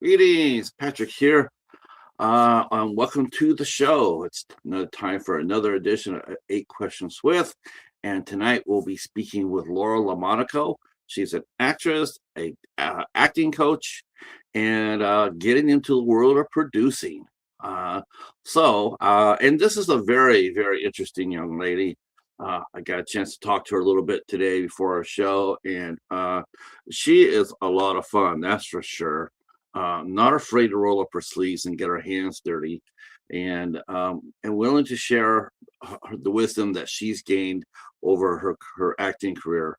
Greetings, Patrick here. Welcome to the show. It's another time for another edition of Eight Questions with, and tonight we'll be speaking with Laura LaMonaco. She's an actress, a acting coach, and getting into the world of producing. And this is a very, very interesting young lady. I got a chance to talk to her a little bit today before our show, and she is a lot of fun, that's for sure. Not afraid to roll up her sleeves and get her hands dirty, and willing to share the wisdom that she's gained over her acting career,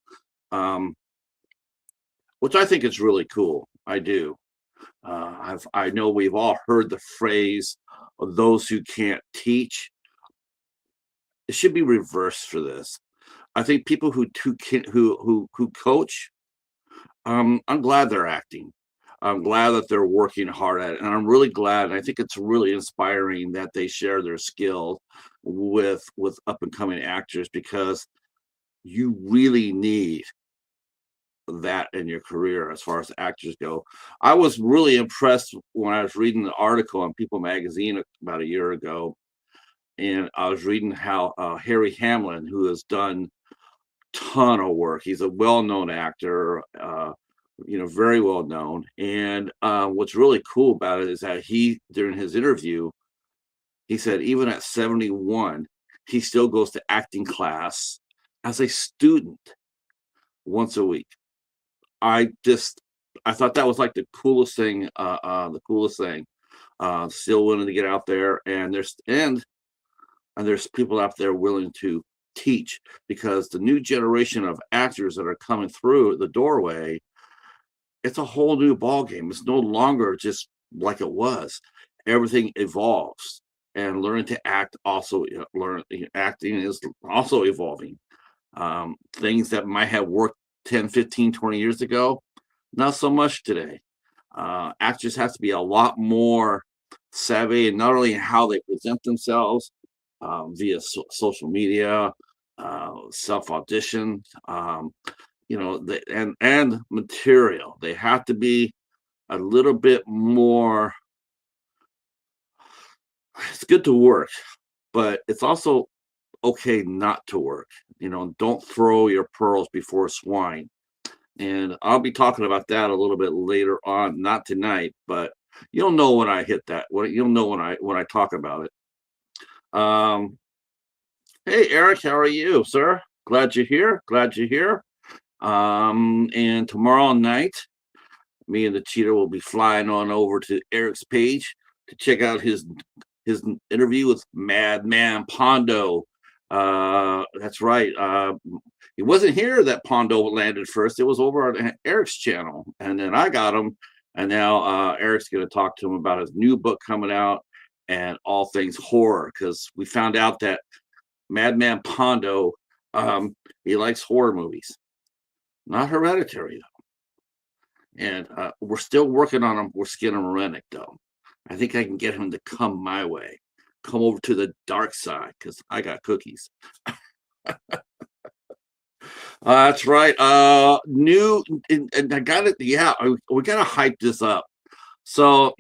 um, which I think is really cool. I do. I know we've all heard the phrase of those who can't teach. It should be reversed for this. I think people who can who coach, I'm glad they're acting. I'm glad that they're working hard at it, and I'm really glad. And I think it's really inspiring that they share their skill with up and coming actors, because you really need that in your career as far as actors go. I was really impressed when I was reading the article on People magazine about a year ago, and I was reading how Harry Hamlin, who has done ton of work. He's a well-known actor, very well known. And what's really cool about it is that during his interview, he said even at 71, he still goes to acting class as a student once a week. I just, I thought that was like the coolest thing. The coolest thing. Still willing to get out there, and there's people out there willing to teach, because the new generation of actors that are coming through the doorway, it's a whole new ball game. It's no longer just like it was. Everything evolves, and learning to act also acting is also evolving. Things that might have worked 10, 15, 20 years ago, not so much today. Actors have to be a lot more savvy, and not only in how they present themselves via social media, self audition, and material. They have to be a little bit more. It's good to work, but it's also okay not to work. Don't throw your pearls before swine. And I'll be talking about that a little bit later on, not tonight, but you'll know when I hit that. You'll know when I talk about it. Hey Eric, how are you, sir? Glad you're here. Glad you're here. And tomorrow night, me and the Cheetah will be flying on over to Eric's page to check out his interview with Madman Pondo. That's right. It wasn't here that Pondo landed first. It was over on Eric's channel, and then I got him, and now Eric's going to talk to him about his new book coming out and all things horror, because we found out that Madman Pondo, he likes horror movies, not Hereditary though, and we're still working on him. We're skinning him Rennick though. I think I can get him to come my way, come over to the dark side, because I got cookies. That's right. New, and I got it. Yeah, we got to hype this up. So,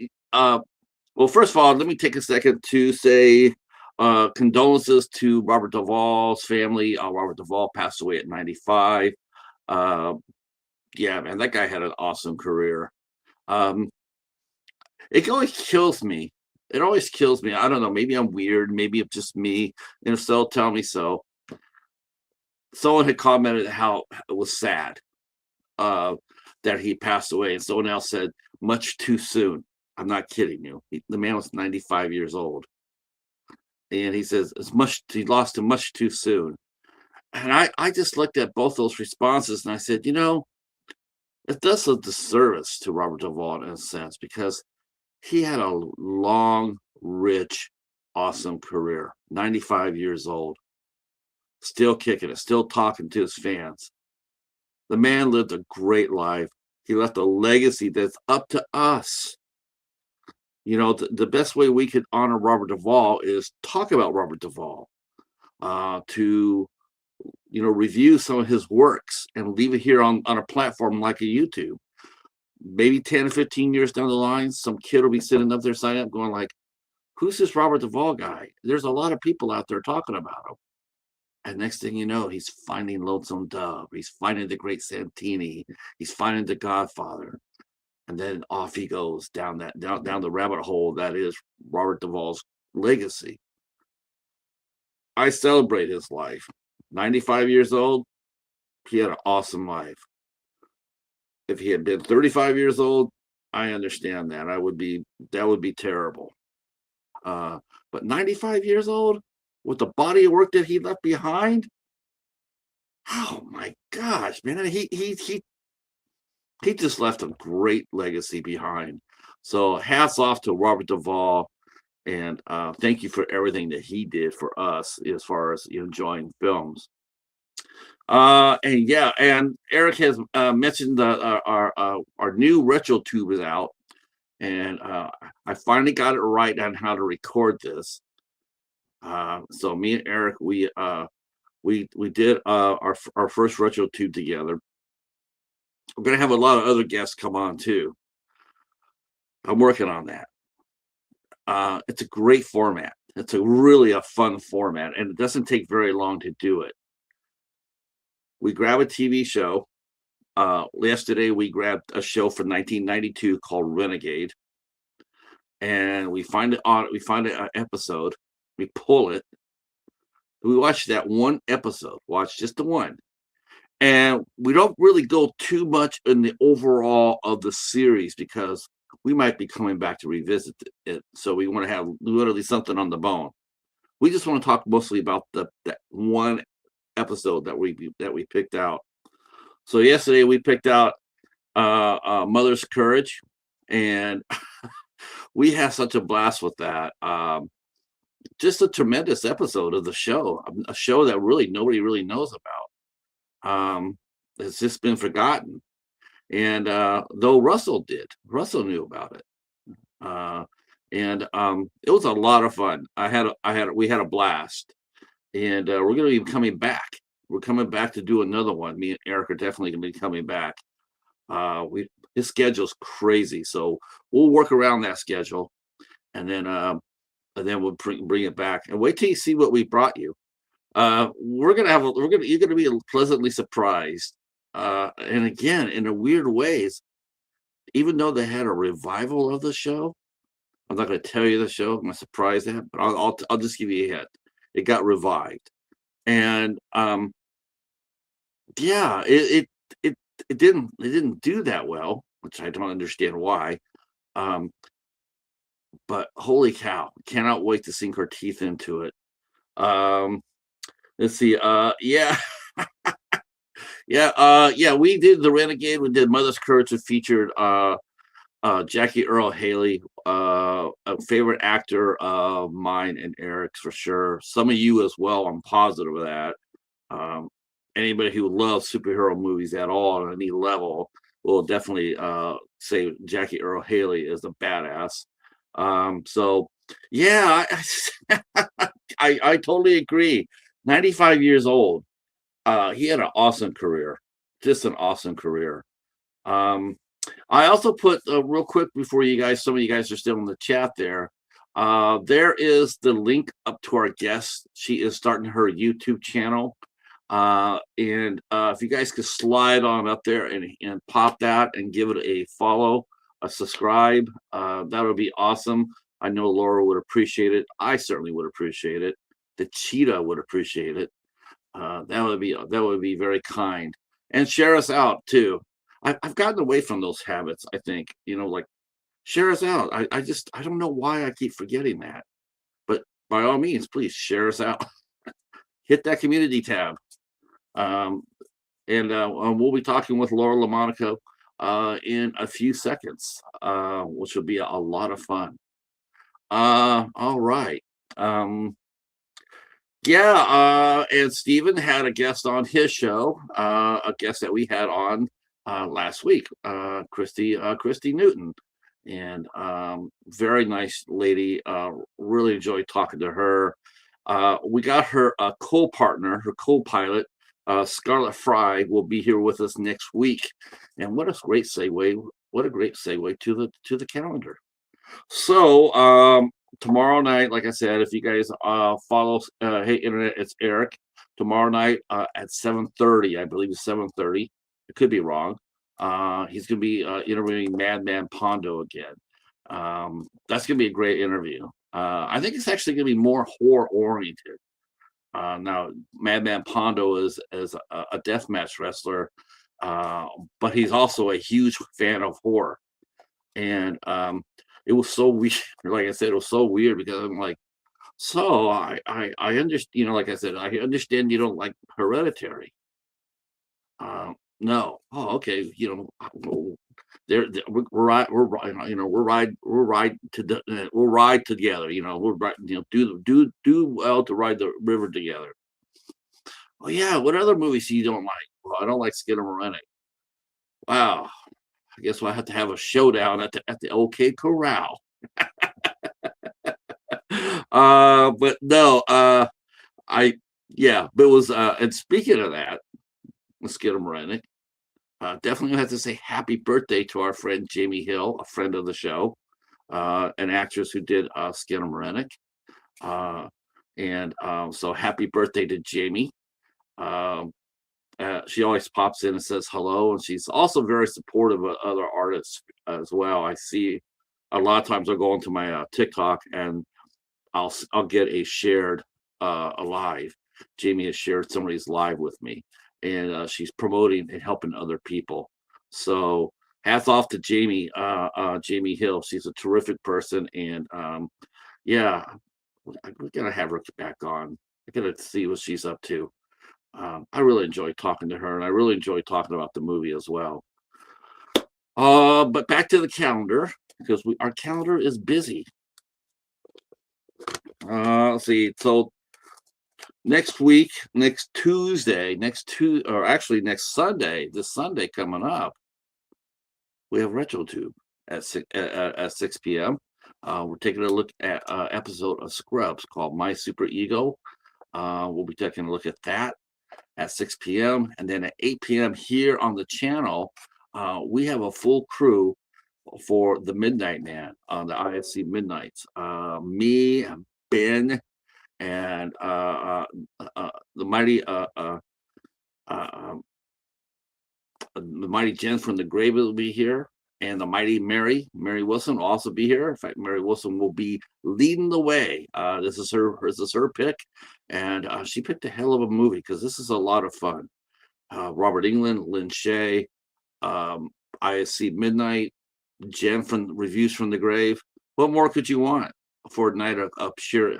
well, first of all, let me take a second to say condolences to Robert Duvall's family. Robert Duvall passed away at 95. Yeah, man, that guy had an awesome career. It always kills me. It always kills me. I don't know. Maybe I'm weird. Maybe it's just me. And if so, tell me so. Someone had commented how it was sad that he passed away, and someone else said, "Much too soon." I'm not kidding you. The man was 95 years old, and he says he lost him much too soon. And I just looked at both those responses, and I said, it does a disservice to Robert Duvall in a sense, because he had a long, rich, awesome career. 95 years old, still kicking it, still talking to his fans. The man lived a great life. He left a legacy that's up to us. The best way we could honor Robert Duvall is talk about Robert Duvall, to review some of his works and leave it here on a platform like a YouTube. maybe 10 or 15 years down the line, some kid will be sitting up there signing up going like, who's this Robert Duvall guy? There's a lot of people out there talking about him. And next thing you know, he's finding Lonesome Dove. He's finding the Great Santini. He's finding the Godfather. And then off he goes down the rabbit hole that is Robert Duvall's legacy. I celebrate his life. 95 years old, he had an awesome life. If he had been 35 years old, I understand that. That would be terrible. But 95 years old, with the body of work that he left behind, oh my gosh, man, he just left a great legacy behind. So hats off to Robert Duvall, and thank you for everything that he did for us as far as enjoying films. And Eric has mentioned our new retro tube is out, and I finally got it right on how to record this. So me and Eric, we did our first retro tube together. We're gonna have a lot of other guests come on too. I'm working on that. It's a great format. It's really a fun format, and it doesn't take very long to do it. We grab a TV show. Yesterday we grabbed a show from 1992 called Renegade, and we find an episode. We pull it. We watch that one episode. Watch just the one, and we don't really go too much in the overall of the series because we might be coming back to revisit it. So we want to have literally something on the bone. We just want to talk mostly about that one episode that we picked out. So yesterday we picked out Mother's Courage, and we had such a blast with that. Just a tremendous episode of the show, a show that really nobody really knows about. It's just been forgotten. And though Russell knew about it. And it was a lot of fun. We had a blast. And we're going to be coming back. We're coming back to do another one. Me and Eric are definitely going to be coming back. His schedule's crazy, so we'll work around that schedule, and then we'll bring it back. And wait till you see what we brought you. You're gonna be pleasantly surprised. And again, in a weird ways, even though they had a revival of the show, I'm not going to tell you the show. I'm going to surprise that, but I'll just give you a hint. It got revived, and it didn't do that well, which I don't understand why. But holy cow, cannot wait to sink our teeth into it. Let's see. We did the Renegade. We did Mother's Courage. It featured Jackie Earle Haley, a favorite actor of mine and Eric's for sure. Some of you as well. I'm positive of that. Anybody who loves superhero movies at all on any level will definitely say Jackie Earle Haley is a badass. I totally agree. 95 years old. He had an awesome career, just an awesome career. I also put real quick before some of you guys are still in the chat there. There is the link up to our guest. She is starting her YouTube channel. And if you guys could slide on up there and pop that and give it a follow, a subscribe, that would be awesome. I know Laura would appreciate it. I certainly would appreciate it. The Cheetah would appreciate it. That would be very kind. And share us out too. I've gotten away from those habits. I think like share us out. I don't know why I keep forgetting that, but by all means, please share us out. Hit that community tab. And we'll be talking with Laura LaMonaco in a few seconds, which will be a lot of fun. All right. And Stephen had a guest on his show, a guest that we had on last week, Christy Newton, and very nice lady. Really enjoyed talking to her. We got her co-partner, her co-pilot, Scarlett Fry, will be here with us next week. And what a great segue what a great segue to the calendar. So, tomorrow night, like I said, if you guys follow Hey Internet, it's Eric. Tomorrow night at 7:30, I believe it's 7:30. It could be wrong. He's going to be interviewing Madman Pondo again. That's going to be a great interview. I think it's actually going to be more horror oriented. Now, Madman Pondo is a deathmatch wrestler, uh, but he's also a huge fan of horror. And it was so weird. Like I said, it was so weird because I'm like, so I understand. Like I said, I understand you don't like Hereditary. No. Oh, okay. Well, we'll ride together. We'll ride. Do well to ride the river together. Oh yeah. What other movies you don't like? Well, I don't like Skinamarink. Wow. I guess we'll have to have a showdown at the OK Corral. But no, I yeah, but it was and speaking of that, let's get him running. Definitely have to say happy birthday to our friend Jamie Hill, a friend of the show, an actress who did Skinamarink. And so happy birthday to Jamie. Um, she always pops in and says hello, and she's also very supportive of other artists as well. I see a lot of times I'll go into my TikTok and I'll get a shared a live. Jamie has shared somebody's live with me, and she's promoting and helping other people. So hats off to Jamie, Jamie Hill. She's a terrific person, and yeah, we gotta have her back on. I gotta see what she's up to. I really enjoy talking to her, and I really enjoy talking about the movie as well. But back to the calendar because our calendar is busy. Let's see. So next week, or actually next Sunday, this Sunday coming up, we have RetroTube at 6 p.m. We're taking a look at an episode of Scrubs called My Super Ego. We'll be taking a look at that at 6 p.m. And then at 8 p.m. here on the channel, we have a full crew for the Midnight Man on the IFC Midnights. Me, Ben, and the mighty Jen from the grave will be here, and the mighty Mary Wilson will also be here. In fact, Mary Wilson will be leading the way. This is her pick, and she picked a hell of a movie because this is a lot of fun. Robert England, Lynn Shay, ISC Midnight, Jen from Reviews from the Grave. What more could you want for a night of pure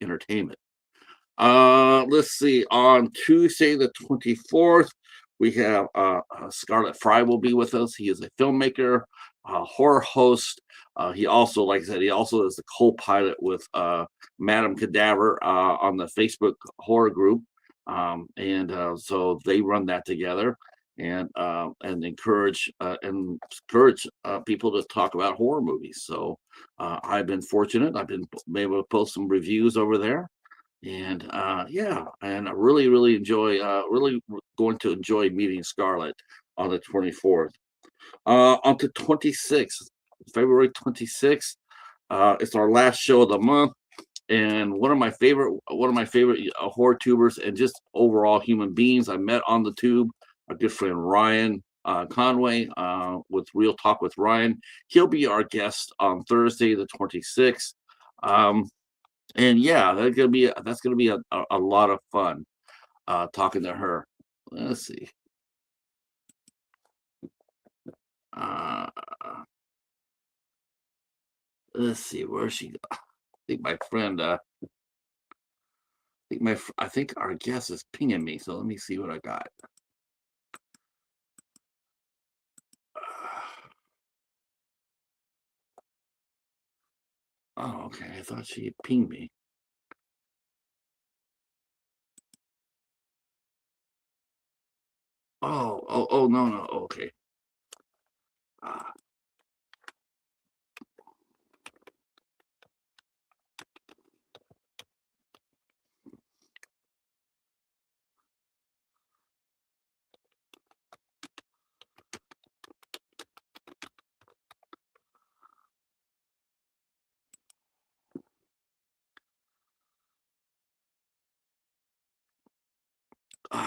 entertainment? Let's see. On Tuesday, the 24th, we have Scarlett Fry will be with us. He is a filmmaker, horror host. He also, like I said, he also is the co-pilot with Madame Cadaver on the Facebook horror group. So they run that together and encourage people to talk about horror movies. So I've been fortunate. I've been able to post some reviews over there. And yeah, and I really enjoy, going to enjoy meeting Scarlett on the 24th. On the 26th, February 26th, it's our last show of the month. And one of my favorite horror tubers and just overall human beings I met on the tube, our good friend Ryan Conway with Real Talk with Ryan. He'll be our guest on Thursday, the 26th. And yeah, that's gonna be a lot of fun talking to her. Let's see. Uh, let's see where she. I think my friend. I think our guest is pinging me. So let me see what I got. Oh, okay. I thought she pinged me. Oh, no. Okay. Uh,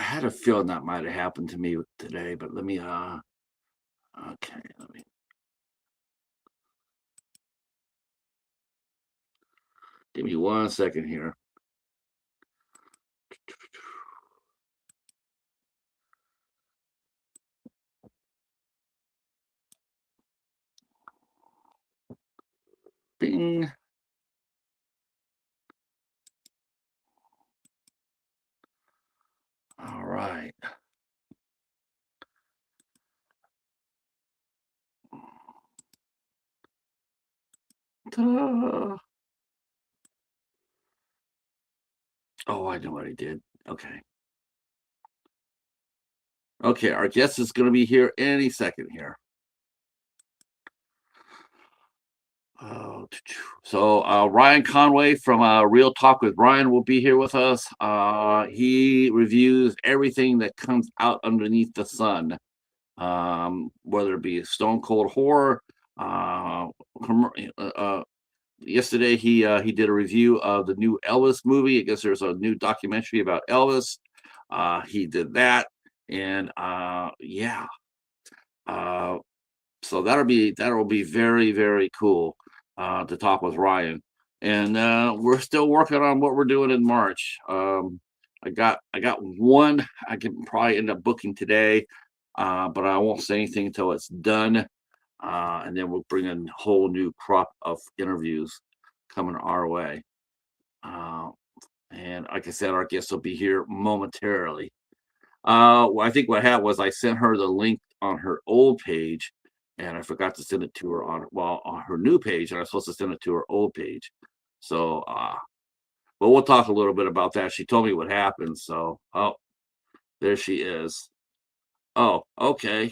had a feeling that might have happened to me today, but let me okay, give me 1 second here. Bing. All right. Ta-da. Oh, I know what I did. Okay. Okay, our guest is going to be here any second here. So Ryan Conway from Real Talk with Ryan will be here with us. He reviews everything that comes out underneath the sun, whether it be Stone Cold Horror. Yesterday he did a review of the new Elvis movie. I guess there's a new documentary about Elvis. He did that, and yeah. So that'll be very, very cool to talk with Ryan. And we're still working on what we're doing in March. I got one I can probably end up booking today, but I won't say anything until it's done. And then we'll bring in a whole new crop of interviews coming our way. And like I said, our guest will be here momentarily. Well, I think what happened was I sent her the link on her old page, and I forgot to send it to her on her new page, and I was supposed to send it to her old page. So, but we'll talk a little bit about that. She told me what happened. So, oh, there she is. Oh, okay.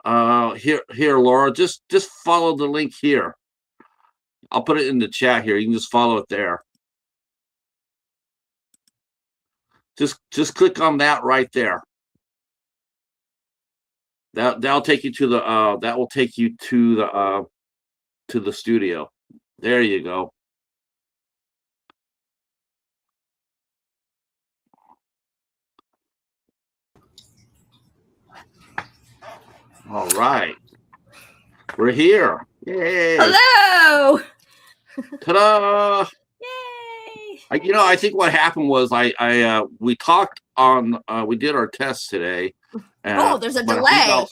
Here, Laura, just follow the link here. I'll put it in the chat here. You can just follow it there. Just click on that right there. That'll take you to the that will take you to the studio. There you go. All right. We're here. Yay. Hello. Ta-da. Yay. I think what happened was we talked on we did our test today. There's a delay.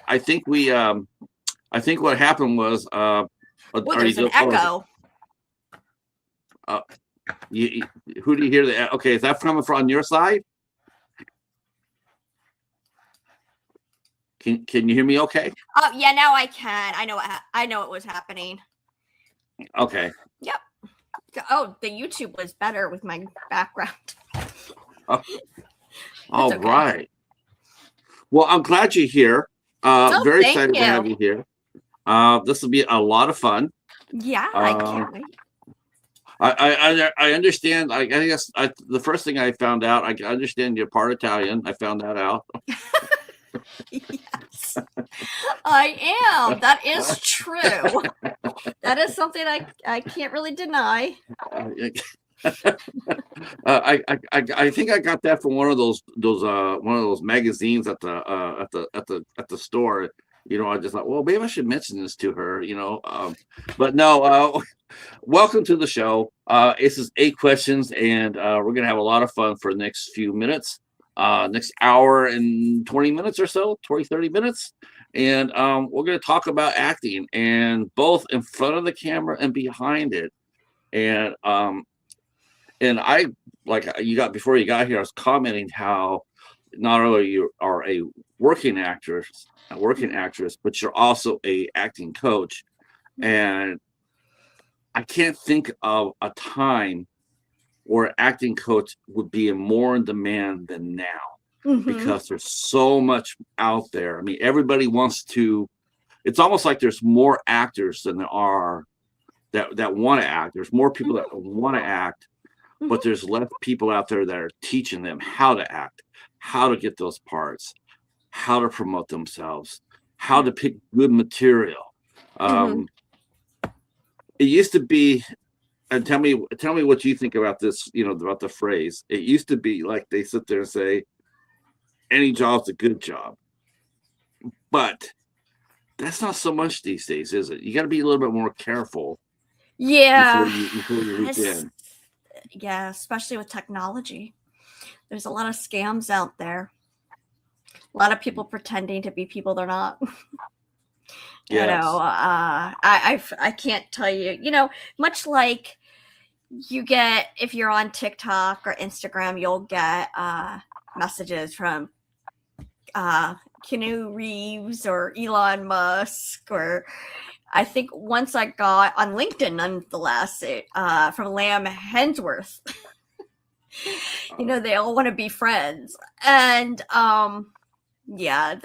I think what happened was there's an echo. Who do you hear that? Okay, is that coming from on your side? Can you hear me okay? Oh, yeah, now I can. I know what was happening. Okay. Yep. Oh, the YouTube was better with my background. All okay. Right. Well, I'm glad you're here. Very excited to have you here. This will be a lot of fun. Yeah, I can't wait. I understand. I guess the first thing I found out, I understand you're part Italian. I found that out. Yes, I am. That is true. That is something I can't really deny. I think I got that from one of those magazines at the store. I just thought, well, maybe I should mention this to her. But no. Welcome to the show. This is 8 questions, and we're gonna have a lot of fun for the next few minutes. Next hour and 20 minutes or so, 30 minutes. And we're going to talk about acting, and both in front of the camera and behind it. And I, like before you got here, I was commenting how not only you are a working actress, but you're also a acting coach. And I can't think of a time where acting coach would be more in demand than now, because there's so much out there. I mean, everybody wants to. It's almost like there's more actors than there are that want to act. There's more people that want to act, but there's less people out there that are teaching them how to act, how to get those parts, how to promote themselves, how to pick good material. It used to be And tell me what you think about this, about the phrase. It used to be like they sit there and say, any job's a good job. But that's not so much these days, is it? You got to be a little bit more careful Yeah. before you reach in. Yeah, especially with technology. There's a lot of scams out there. A lot of people pretending to be people they're not. Yes. I can't tell you. Much like you get if you're on TikTok or Instagram, you'll get messages from Keanu Reeves or Elon Musk, or I think once I got on LinkedIn, nonetheless, from Lamb Hemsworth. They all want to be friends, and yeah,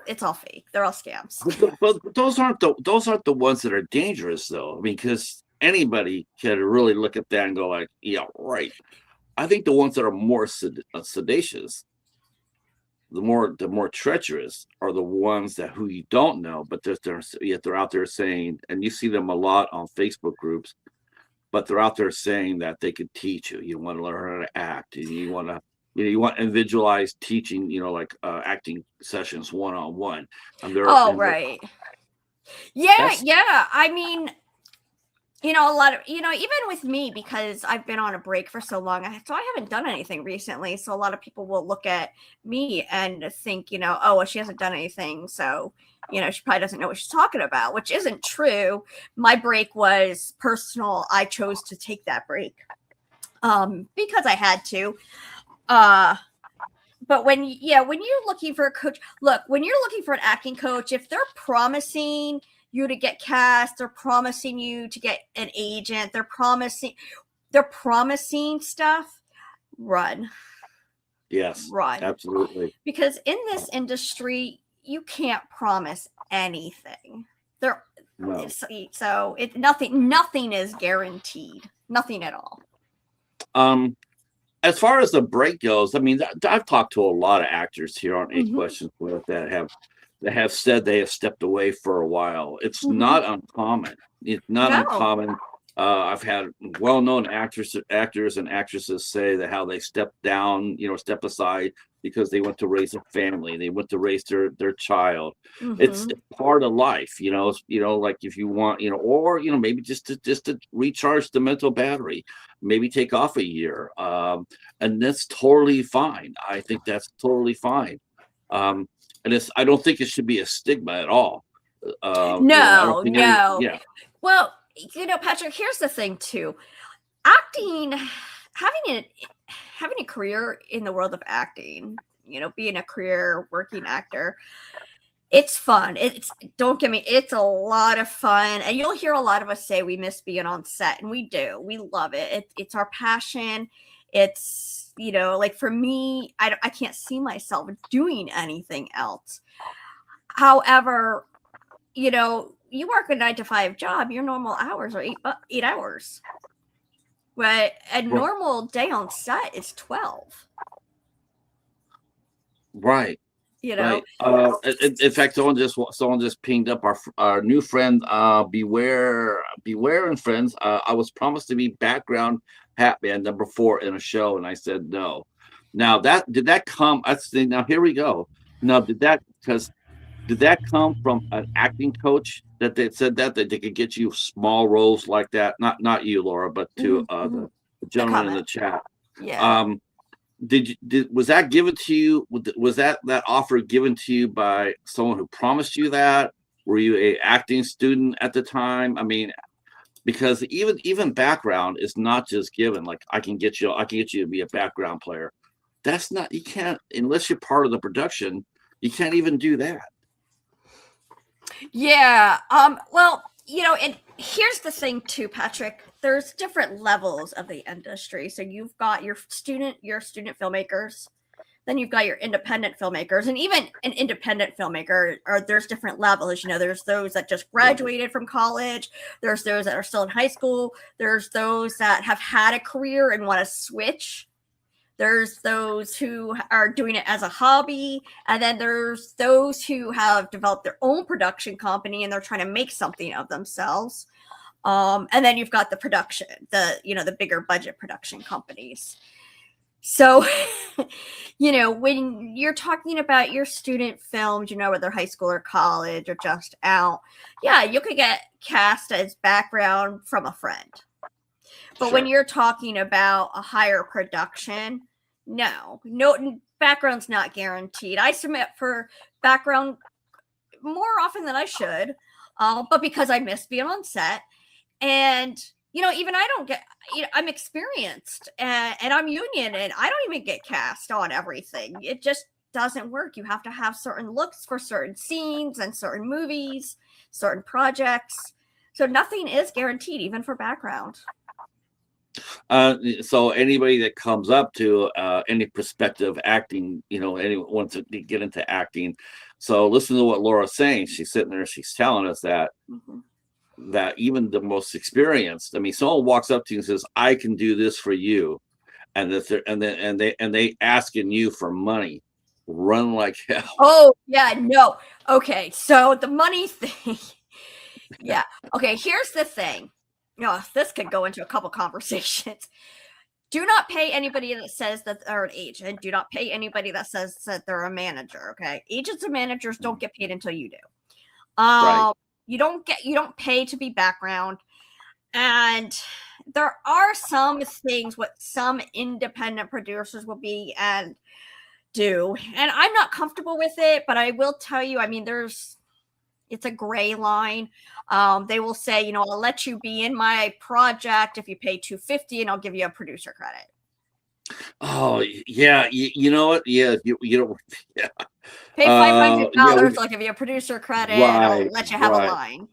it's all fake. They're all scams. But those aren't the ones that are dangerous, though. I mean, because anybody can really look at that and go like, yeah, right. I think the ones that are more sedacious, the more treacherous, are the ones that who you don't know, but yet they're out there saying, and you see them a lot on Facebook groups, but they're out there saying that they could teach you. You want to learn how to act, and you want to. You want individualized teaching, like acting sessions one-on-one. Right. Yeah. I mean, a lot of, even with me, because I've been on a break for so long, so I haven't done anything recently. So a lot of people will look at me and think, oh, well, she hasn't done anything. So, she probably doesn't know what she's talking about, which isn't true. My break was personal. I chose to take that break because I had to. But when you're looking for a coach, when you're looking for an acting coach, if they're promising you to get cast, they're promising you to get an agent, they're promising stuff, run. Yes, run. Absolutely. Because in this industry, you can't promise anything. No. So nothing is guaranteed. Nothing at all. As far as the break goes, I mean, I've talked to a lot of actors here on 8 Mhm. Questions With that have said they have stepped away for a while. It's not uncommon. It's not uncommon. I've had well-known actors and actresses say that how they stepped down, step aside because they went to raise a family, they went to raise their child. It's part of life, like if you want, or maybe just to recharge the mental battery, maybe take off a year, and that's totally fine. I think that's totally fine, and I don't think it should be a stigma at all. No. Yeah. Well, Patrick, here's the thing too. Acting, having a career in the world of acting, being a career working actor, it's fun. Don't get me, it's a lot of fun. And you'll hear a lot of us say we miss being on set, and we do. We love it. It's our passion. It's, like for me, I can't see myself doing anything else. However, you work a 9-to-5 job, your normal hours are 8 hours. But a normal day on set is 12. Right. Right. In fact, someone just pinged up our new friend, Beware and Friends. I was promised to be background hat man number 4 in a show, and I said no. Now did that come? Now here we go. Now did that come from an acting coach that they said that they could get you small roles like that? Not you, Laura, but to the gentleman in the chat. Yeah. Was that given to you? Was that offer given to you by someone who promised you that? Were you a acting student at the time? I mean, because even background is not just given. Like I can get you to be a background player. That's not, you can't, unless you're part of the production, you can't even do that. Yeah. Well, and here's the thing too, Patrick. There's different levels of the industry. So you've got your student filmmakers, then you've got your independent filmmakers, and even an independent filmmaker, there's different levels. There's those that just graduated from college. There's those that are still in high school. There's those that have had a career and want to switch. There's those who are doing it as a hobby. And then there's those who have developed their own production company and they're trying to make something of themselves. And then you've got the production, the bigger budget production companies. So, when you're talking about your student films, whether high school or college or just out, yeah, you could get cast as background from a friend. But when you're talking about a higher production, no, background's not guaranteed. I submit for background more often than I should, but because I miss being on set. And, even I don't get, I'm experienced and I'm union and I don't even get cast on everything. It just doesn't work. You have to have certain looks for certain scenes and certain movies, certain projects. So nothing is guaranteed, even for background. So anybody that comes up to any prospective acting, anyone wants to get into acting. So listen to what Laura's saying. She's sitting there, she's telling us that that even the most experienced, someone walks up to you and says, "I can do this for you," and they asking you for money, run like hell. Oh yeah, no. Okay, so the money thing. Yeah. Okay, here's the thing. This could go into a couple conversations. Do not pay anybody that says that they're an agent. Do not pay anybody that says that they're a manager. Okay, agents and managers don't get paid until you do. Right. You don't pay to be background, and there are some things what some independent producers will be and do, and I'm not comfortable with it. But I will tell you, it's a gray line. They will say, I'll let you be in my project if you pay $250 and I'll give you a producer credit. Oh yeah, you know what? Yeah, you don't. Yeah. Pay $500. I'll give you a producer credit. Right, I'll let you have a line.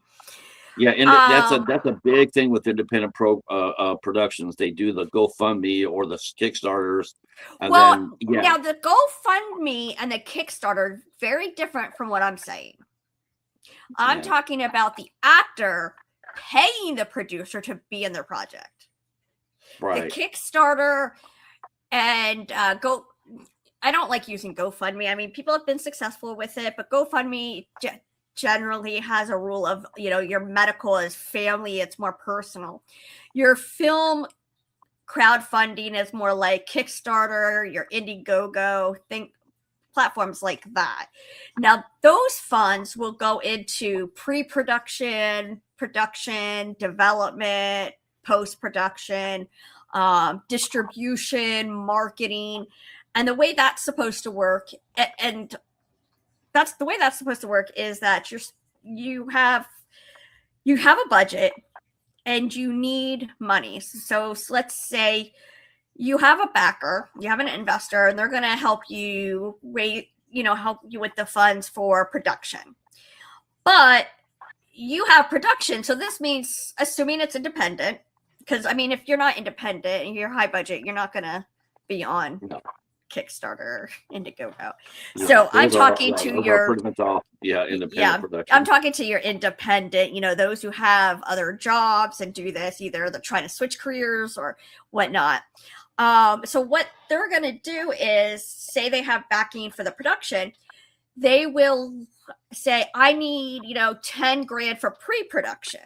Yeah, and that's a big thing with independent productions. They do the GoFundMe or the Kickstarters. And now the GoFundMe and the Kickstarter very different from what I'm saying. I'm talking about the actor paying the producer to be in their project. Right. The Kickstarter and I don't like using GoFundMe. People have been successful with it, but GoFundMe generally has a rule of, your medical is family. It's more personal. Your film crowdfunding is more like Kickstarter, your Indiegogo, platforms like that. Now, those funds will go into pre-production, production, development, post-production, distribution, marketing. And the way that's supposed to work, is that you have a budget and you need money. So let's say you have a backer, you have an investor, and they're going to help you help you with the funds for production. But you have production. So this means, assuming it's independent, because if you're not independent and you're high budget, you're not going to be on Kickstarter, Indiegogo. So I'm talking to your independent production. I'm talking to your independent, those who have other jobs and do this, either they're trying to switch careers or whatnot. So what they're going to do is, say they have backing for the production, they will say, I need, $10,000 for pre-production.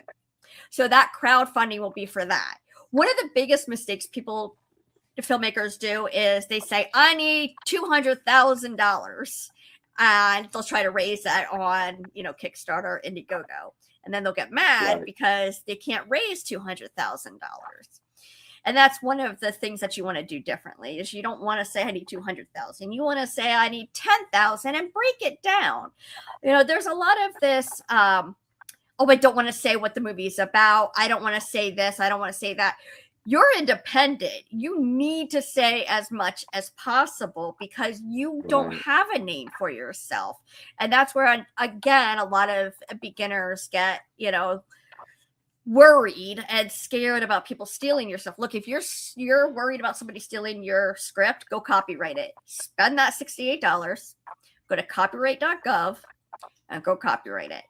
So that crowdfunding will be for that. One of the biggest mistakes filmmakers do is they say, I need $200,000, and they'll try to raise that on, Kickstarter, Indiegogo, and then they'll get mad because they can't raise $200,000. And that's one of the things that you want to do differently, is you don't want to say I need 200,000. You want to say I need 10,000 and break it down. There's a lot of this, I don't want to say what the movie is about. I don't want to say this. I don't want to say that. You're independent. You need to say as much as possible because you don't have a name for yourself. And that's where, again, a lot of beginners get, worried and scared about people stealing your stuff. Look, if you're worried about somebody stealing your script, go copyright it. Spend that $68, go to copyright.gov and go copyright it.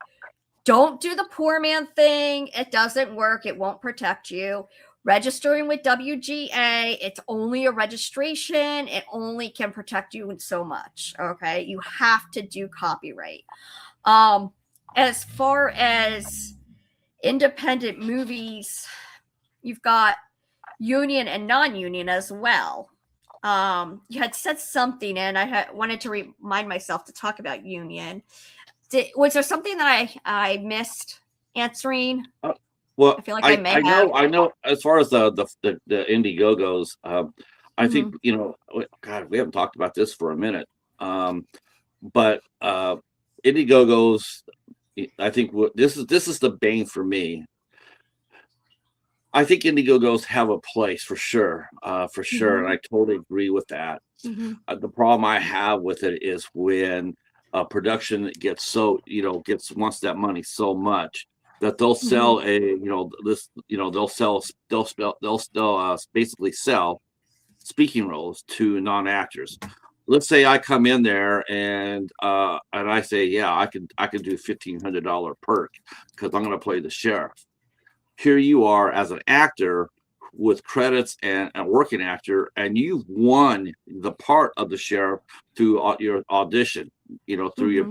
Don't do the poor man thing. It doesn't work. It won't protect you. Registering with WGA, it's only a registration. It only can protect you in so much. Okay. You have to do copyright. As far as independent movies, you've got union and non-union as well. You had said something, and I wanted to remind myself to talk about union. Was there something that I missed answering? Well, I feel like I know. As far as the Indiegogo's, I think God, we haven't talked about this for a minute. But Indiegogo's, I think this is the bane for me. I think Indiegogo's have a place for sure, and I totally agree with that. The problem I have with it is when a production gets so wants that money so much that they'll sell they'll basically sell speaking roles to non-actors. Let's say I come in there and I say, yeah, I could do $1,500 perk because I'm going to play the sheriff. Here you are as an actor with credits and a working actor, and you've won the part of the sheriff through your audition, through your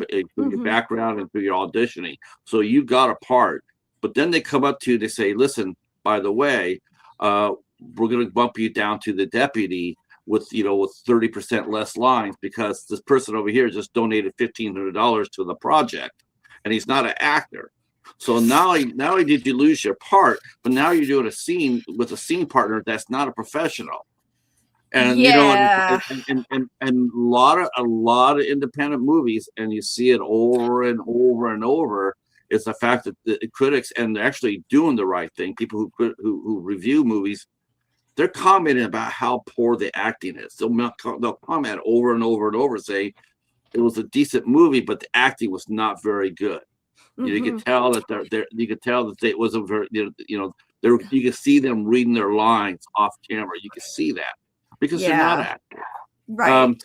background and through your auditioning. So you got a part. But then they come up to you, they say, listen, by the way, we're going to bump you down to the deputy with 30% less lines because this person over here just donated $1,500 to the project, and he's not an actor. So not only did you lose your part, but now you're doing a scene with a scene partner that's not a professional. And and a lot of independent movies, and you see it over and over and over. It's the fact that the critics, and they're actually doing the right thing. People who review movies, they're commenting about how poor the acting is. They'll comment over and over and over, saying it was a decent movie, but the acting was not very good. You could tell that you could tell that it wasn't very, you could see them reading their lines off camera. You could see that because they're not actors. Right.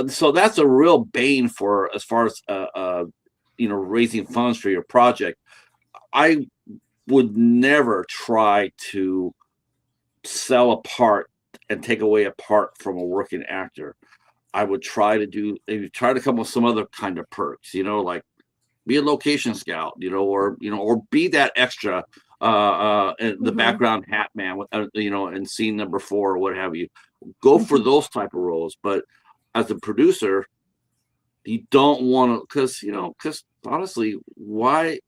So that's a real bane as far as raising funds for your project. I would never try to sell a part and take away a part from a working actor. I would try to come up with some other kind of perks, like be a location scout, or be that extra in the background hat man with in scene number 4 or what have you. Go for those type of roles. But as a producer, you don't want to, because honestly, why?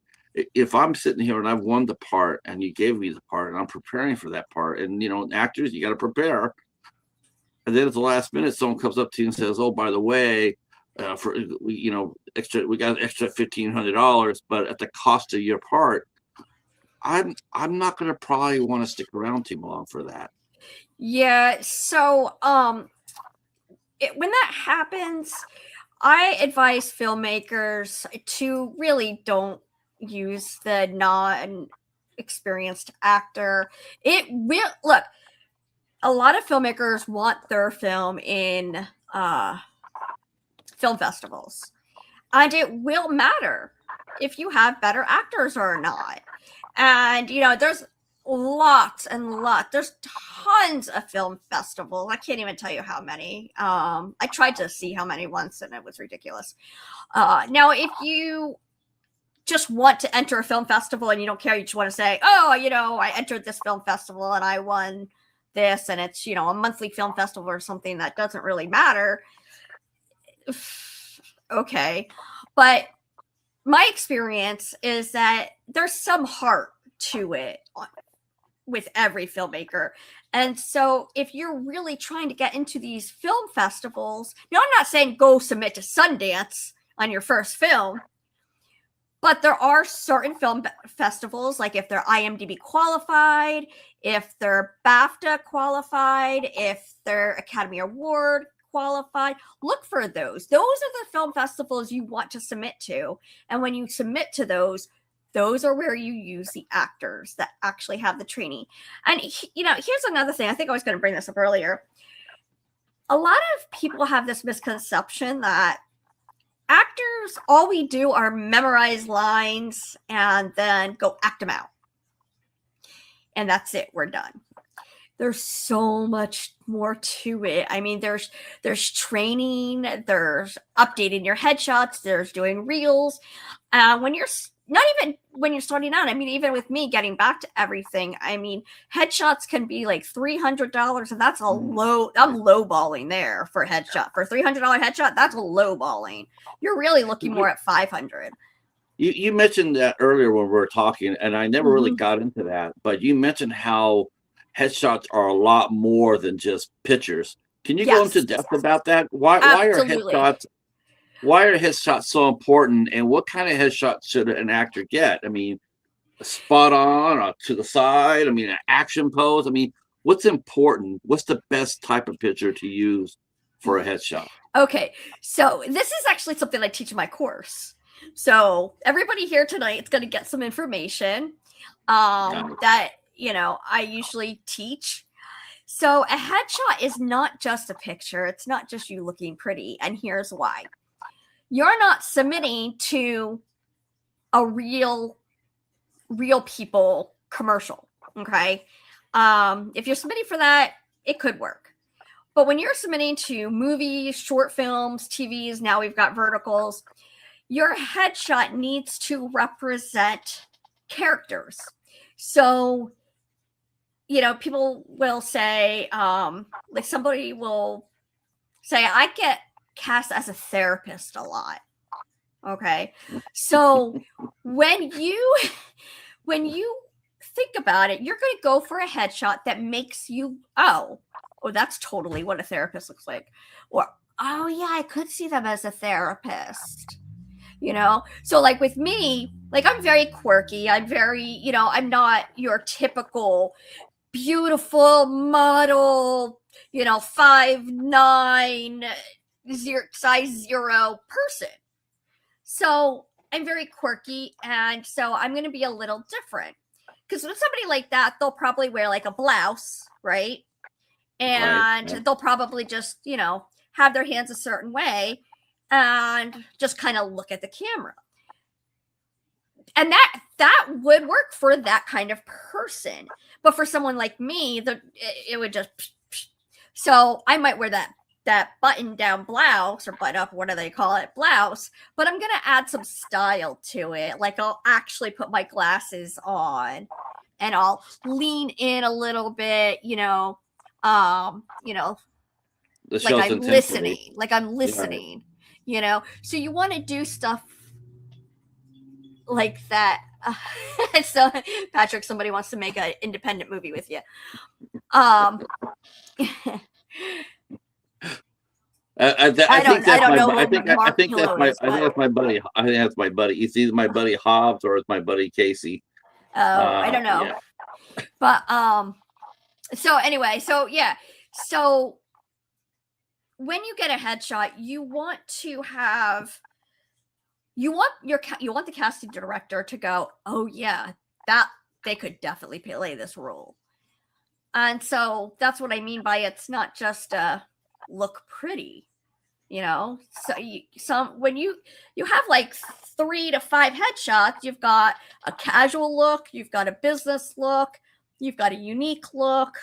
If I'm sitting here and I've won the part and you gave me the part and I'm preparing for that part, and actors, you got to prepare, and then at the last minute someone comes up to you and says, oh, by the way, we got an extra $1,500, but at the cost of your part, I'm not going to probably want to stick around too long for that. Yeah. So when that happens, I advise filmmakers to really don't use the non-experienced actor. It will look. A lot of filmmakers want their film in film festivals, and it will matter if you have better actors or not. And there's lots and lots. There's tons of film festivals. I can't even tell you how many. I tried to see how many once, and it was ridiculous. Now, if you just want to enter a film festival and you don't care, you just want to say, oh, I entered this film festival and I won this, and it's a monthly film festival or something that doesn't really matter. Okay. But my experience is that there's some heart to it with every filmmaker. And so if you're really trying to get into these film festivals, I'm not saying go submit to Sundance on your first film, but there are certain film festivals, like if they're IMDb qualified, if they're BAFTA qualified, if they're Academy Award qualified, look for those. Those are the film festivals you want to submit to. And when you submit to those are where you use the actors that actually have the training. And, here's another thing. I think I was going to bring this up earlier. A lot of people have this misconception that actors, all we do are memorize lines and then go act them out. And that's it. We're done. There's so much more to it. I mean, there's training, there's updating your headshots, there's doing reels. When you're not even when you're starting out. I mean, even with me getting back to everything, I mean, headshots can be like $300, and that's a low. I'm lowballing there for a headshot. For a $300 headshot, that's a lowballing. You're really looking more at 500. You mentioned that earlier when we were talking, and I never really got into that. But you mentioned how headshots are a lot more than just pictures. Can you go into depth about that? Why are headshots so important, and what kind of headshot should an actor get? I mean, a spot on or to the side? I mean, an action pose? I mean, what's important? What's the best type of picture to use for a headshot? Okay, so this is actually something I teach in my course. So everybody here tonight is going to get some information that, you know, I usually teach. So a headshot is not just a picture. It's not just you looking pretty. And here's why. You're not submitting to a real people commercial, okay? If you're submitting for that, it could work. But when you're submitting to movies, short films, TVs, now we've got verticals, your headshot needs to represent characters. So, you know, people will say, like somebody will say, I get cast as a therapist a lot. Okay. So when you think about it, you're going to go for a headshot that makes you, oh, that's totally what a therapist looks like. Or, oh yeah, I could see them as a therapist. You know, so like with me, like I'm very quirky. I'm very, you know, I'm not your typical beautiful model, you know, 5'9", size 0 person. So I'm very quirky, and so I'm going to be a little different. Because with somebody like that, they'll probably wear like a blouse, right? And they'll probably just, you know, have their hands a certain way and just kind of look at the camera. And that would work for that kind of person. But for someone like me, it would just... So I might wear that button-down blouse, or button-up, what do they call it, blouse, but I'm going to add some style to it. Like I'll actually put my glasses on, and I'll lean in a little bit, you know, like I'm listening, you know. So you want to do stuff like that. So Patrick, somebody wants to make an independent movie with you. I think that's my buddy. I think that's my buddy. It's either my buddy Hobbs or it's my buddy Casey. Oh, I don't know. Yeah. But so anyway, so yeah. So when you get a headshot, you want the casting director to go, oh yeah, that they could definitely play this role. And so that's what I mean by it's not just look pretty, you know. So when you have like 3 to 5 headshots, you've got a casual look, you've got a business look, you've got a unique look.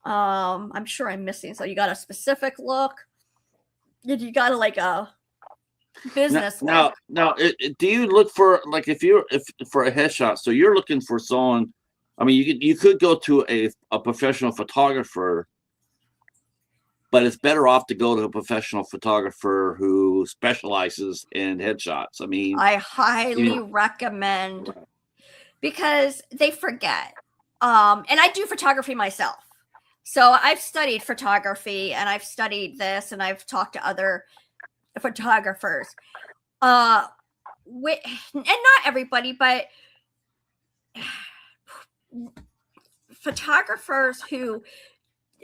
I'm sure I'm missing. So you got a specific look, you got a business look. Now, do you look for, like, if for a headshot? So you're looking for someone. I mean, you could go to a professional photographer, but it's better off to go to a professional photographer who specializes in headshots. I mean, I highly recommend, because they forget. And I do photography myself. So I've studied photography, and I've studied this, and I've talked to other photographers. And not everybody, but photographers who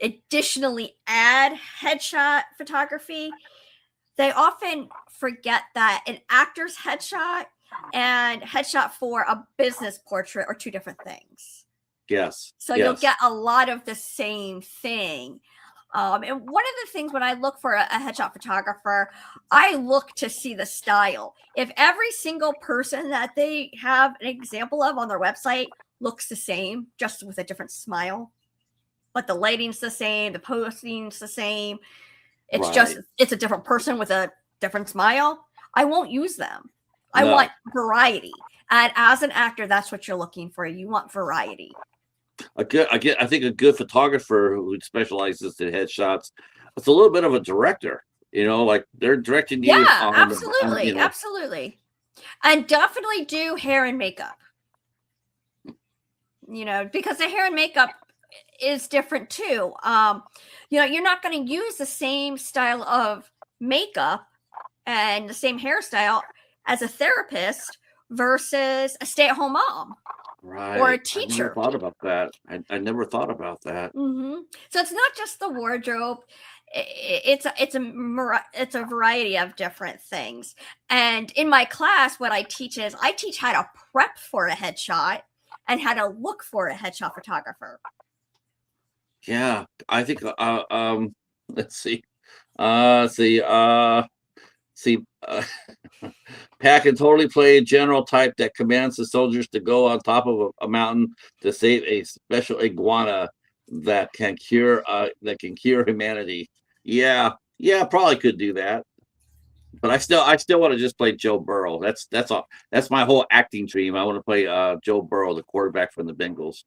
additionally add headshot photography, they often forget that an actor's headshot and headshot for a business portrait are 2 different things. Yes. So you'll get a lot of the same thing. And one of the things when I look for a headshot photographer, I look to see the style. If every single person that they have an example of on their website looks the same, just with a different smile, but the lighting's the same, the posting's the same, it's a different person with a different smile, I won't use them. I want variety. And as an actor, that's what you're looking for. You want variety. I think a good photographer who specializes in headshots, it's a little bit of a director, like they're directing you. Yeah, absolutely. Absolutely. And definitely do hair and makeup. Because the hair and makeup is different too. You're not going to use the same style of makeup and the same hairstyle as a therapist versus a stay-at-home mom. Right. Or a teacher. I never thought about that. I never thought about that. So it's not just the wardrobe. It's a variety of different things. And in my class, what I teach how to prep for a headshot and how to look for a headshot photographer. Yeah, I think. Let's see. Pat can totally play a general type that commands the soldiers to go on top of a mountain to save a special iguana that can cure humanity. Yeah, probably could do that. But I still want to just play Joe Burrow. That's all. That's my whole acting dream. I want to play Joe Burrow, the quarterback from the Bengals.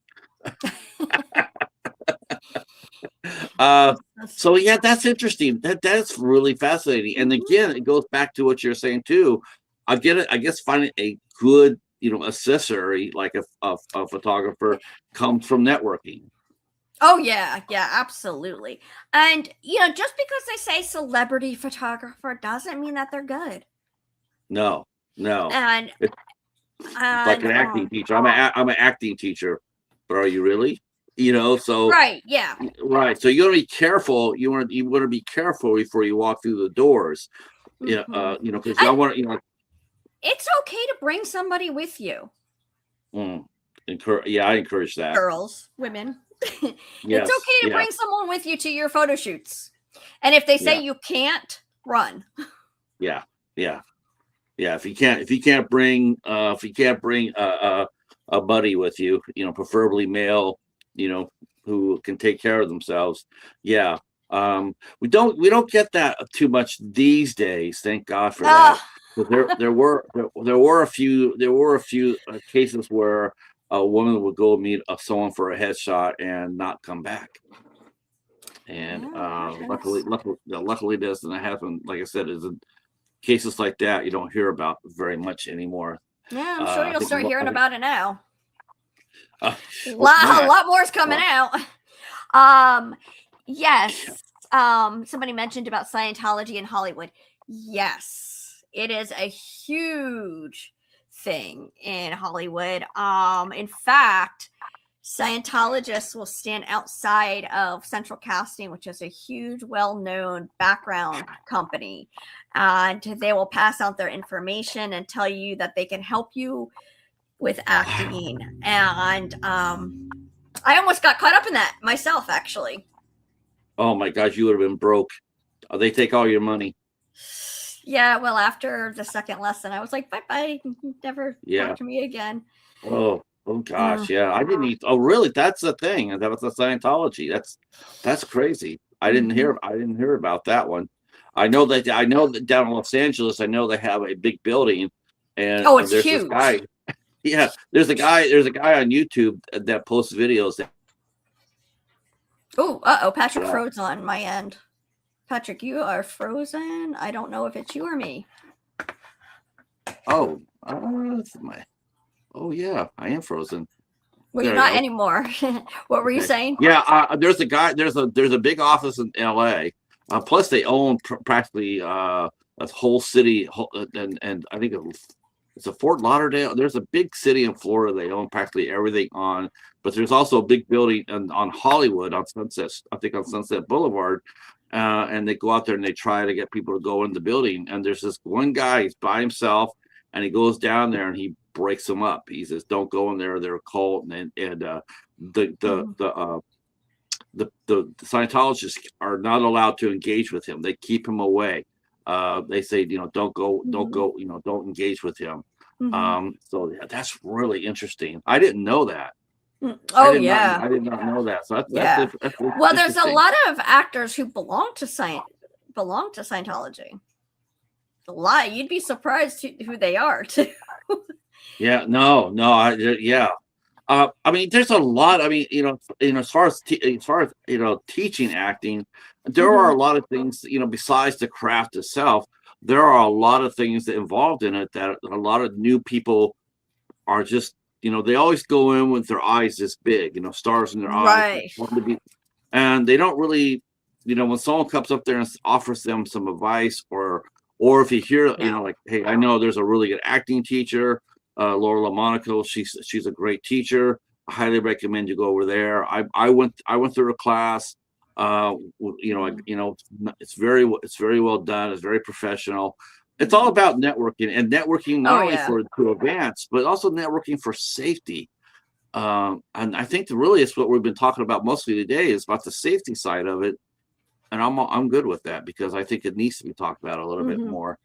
So yeah, that's interesting. That's really fascinating. And again, it goes back to what you're saying too. I guess finding a good, accessory like a photographer comes from networking. Oh yeah, absolutely. And just because they say celebrity photographer doesn't mean that they're good. No. And it's like an acting teacher. I'm an acting teacher, but are you really? So right, yeah, right. So you want to be careful. You want to be careful before you walk through the doors. Because I want to. It's okay to bring somebody with you. I encourage that. Girls, women. It's okay to bring someone with you to your photo shoots, and if they say you can't, run. Yeah. If you can't bring a buddy with you, preferably male, who can take care of themselves. Yeah. We don't get that too much these days. Thank God for that. There were a few cases where a woman would go meet someone for a headshot and not come back. And luckily that doesn't happen. Like I said, is cases like that you don't hear about very much anymore. Yeah, I'm sure you'll start hearing about it now. A lot more is coming out. Yes. Somebody mentioned about Scientology in Hollywood. Yes, it is a huge thing in Hollywood. In fact, Scientologists will stand outside of Central Casting, which is a huge, well-known background company, and they will pass out their information and tell you that they can help you with acting. And I almost got caught up in that myself, actually. Oh my gosh, you would have been broke. They take all your money. Yeah, well, after the second lesson, I was like, bye-bye. Never talk to me again. Oh gosh, yeah. I didn't eat. Oh, really? That's the thing. That was the Scientology. That's crazy. I didn't hear about that one. I know that down in Los Angeles, I know they have a big building, and it's there's huge. This guy. Yeah, there's a guy on YouTube that posts videos. Patrick froze on my end. Patrick, you are frozen. I don't know if it's you or me. Oh yeah, I am frozen. Well, you're not anymore. What were you saying? Yeah, there's a guy. There's a big office in LA. Plus, they own practically a whole city, and I think it's a Fort Lauderdale. There's a big city in Florida they own practically everything on. But there's also a big building on Hollywood on Sunset. I think on Sunset Boulevard. And they go out there and they try to get people to go in the building. And there's this one guy, he's by himself, and he goes down there and he breaks them up. He says, "Don't go in there; they're a cult." And the Scientologists are not allowed to engage with him. They keep him away. They say, don't go, don't engage with him. So that's really interesting. I didn't know that. I did not know that. So that's well, there's a lot of actors who belong to Scientology. A lot. You'd be surprised who they are too. Yeah, no, no, yeah. I mean, there's a lot. I mean, as far as teaching acting, there are a lot of things. Besides the craft itself, there are a lot of things involved in it that a lot of new people are just. They always go in with their eyes this big. Stars in their eyes, Right. and they don't really. When someone comes up there and offers them some advice, or if you hear, like, hey, I know there's a really good acting teacher. Laura LaMonaco, she's a great teacher. I highly recommend you go over there. I went through a class. It's very well done. It's very professional. It's all about networking, and networking not only to advance, but also networking for safety. And I think really it's what we've been talking about mostly today is about the safety side of it. And I'm good with that because I think it needs to be talked about a little bit more.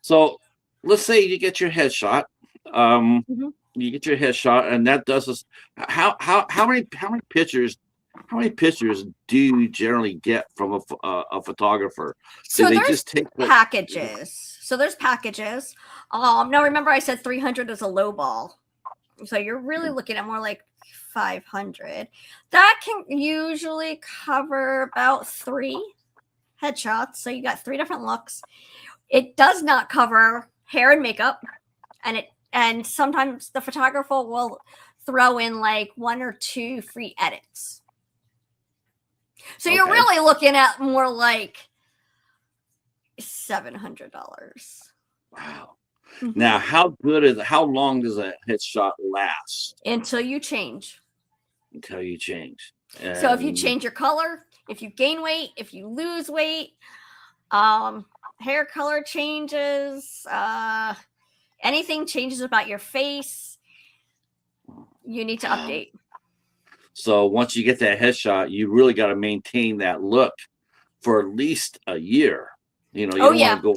So let's say you get your headshot. You get your headshot, and that does us. How many pictures? How many pictures do you generally get from a photographer? So there's just take packages. So there's packages. Now remember I said 300 is a low ball. So you're really looking at more like 500. That can usually cover about 3 headshots. So you got 3 different looks. It does not cover hair and makeup, and sometimes the photographer will throw in like 1 or 2 free edits. So you're really looking at more like $700. Wow. Now, how long does a headshot last? Until you change. So if you change your color, if you gain weight, if you lose weight, hair color changes, anything changes about your face, you need to update. So once you get that headshot, you really got to maintain that look for at least a year. You don't want to go.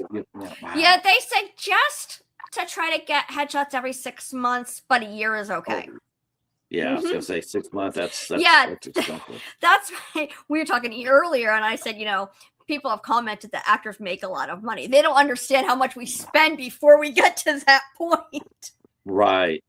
Yeah, they suggest to try to get headshots every 6 months, but a year is okay. Yeah, I was gonna say 6 months. That's expensive. That's right. We were talking earlier, and I said, people have commented that actors make a lot of money. They don't understand how much we spend before we get to that point. Right.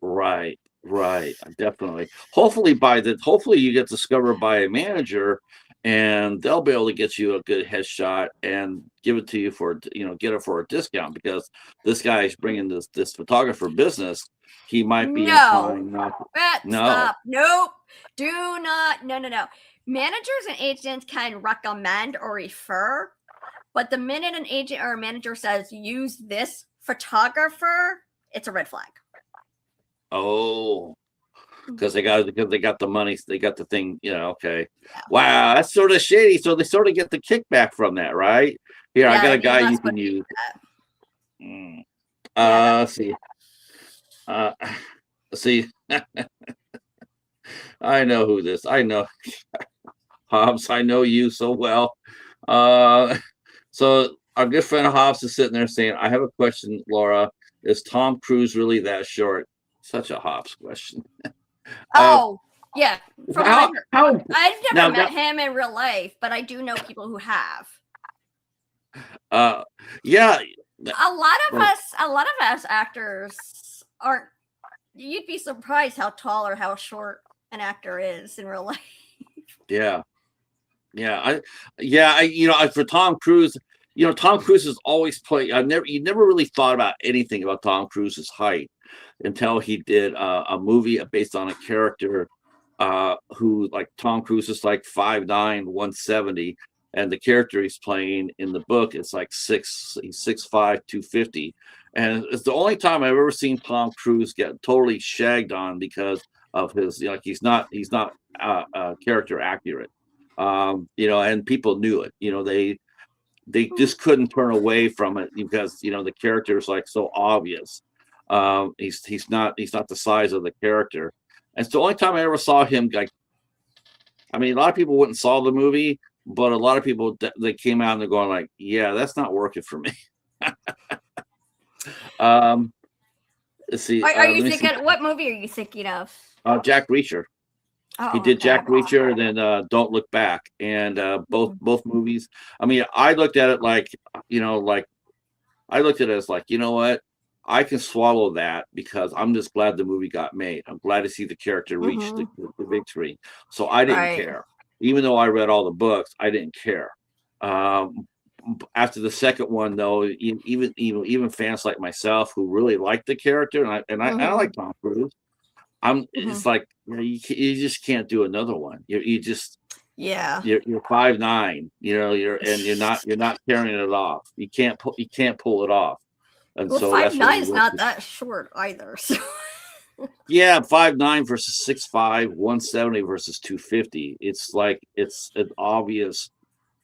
Definitely. Hopefully you get discovered by a manager, and they'll be able to get you a good headshot and give it to you for get it for a discount, because this guy is bringing this photographer business. He might be inclined not to. Stop. Nope. Do not. No. Managers and agents can recommend or refer, but the minute an agent or a manager says use this photographer, it's a red flag. Oh, because they got the money, they got the thing. Okay. Yeah. Wow, that's sort of shady. So they sort of get the kickback from that, right? Here, I got a guy you can use. Let's see. See. I know who this. I know. Hobbs, I know you so well. So our good friend Hobbs is sitting there saying, I have a question, Laura. Is Tom Cruise really that short? Such a Hobbs question. Yeah. I've never met him in real life, but I do know people who have. Yeah. A lot of us actors aren't. You'd be surprised how tall or how short an actor is in real life. Yeah. For Tom Cruise, Tom Cruise has always played. You never really thought about anything about Tom Cruise's height until he did a movie based on a character who, like, Tom Cruise is like 5'9", 170, and the character he's playing in the book is like 6'5", 250. And it's the only time I've ever seen Tom Cruise get totally shagged on because of his, he's not character accurate. And people knew it. They just couldn't turn away from it because the character is like so obvious. He's not the size of the character. And it's the only time I ever saw him, like, I mean, a lot of people wouldn't saw the movie, but a lot of people, they came out and they're going like, yeah, that's not working for me. Let's see. Are you thinking, what movie are you thinking of? Jack Reacher. He did Jack Reacher, and then Don't Look Back, and both movies. I mean, I looked at it like, I looked at it as like, you know what? I can swallow that because I'm just glad the movie got made. I'm glad to see the character reach the big screen. So I didn't care. Even though I read all the books, I didn't care. After the second one, though, even fans like myself who really like the character, and I like Tom Cruise, it's like you just can't do another one. You just you're 5'9", you're not carrying it off. You can't pull it off. And well, so 5'9" is not that short either. So. Yeah, 5'9" versus 6'5", 170 versus 250. It's like it's an obvious,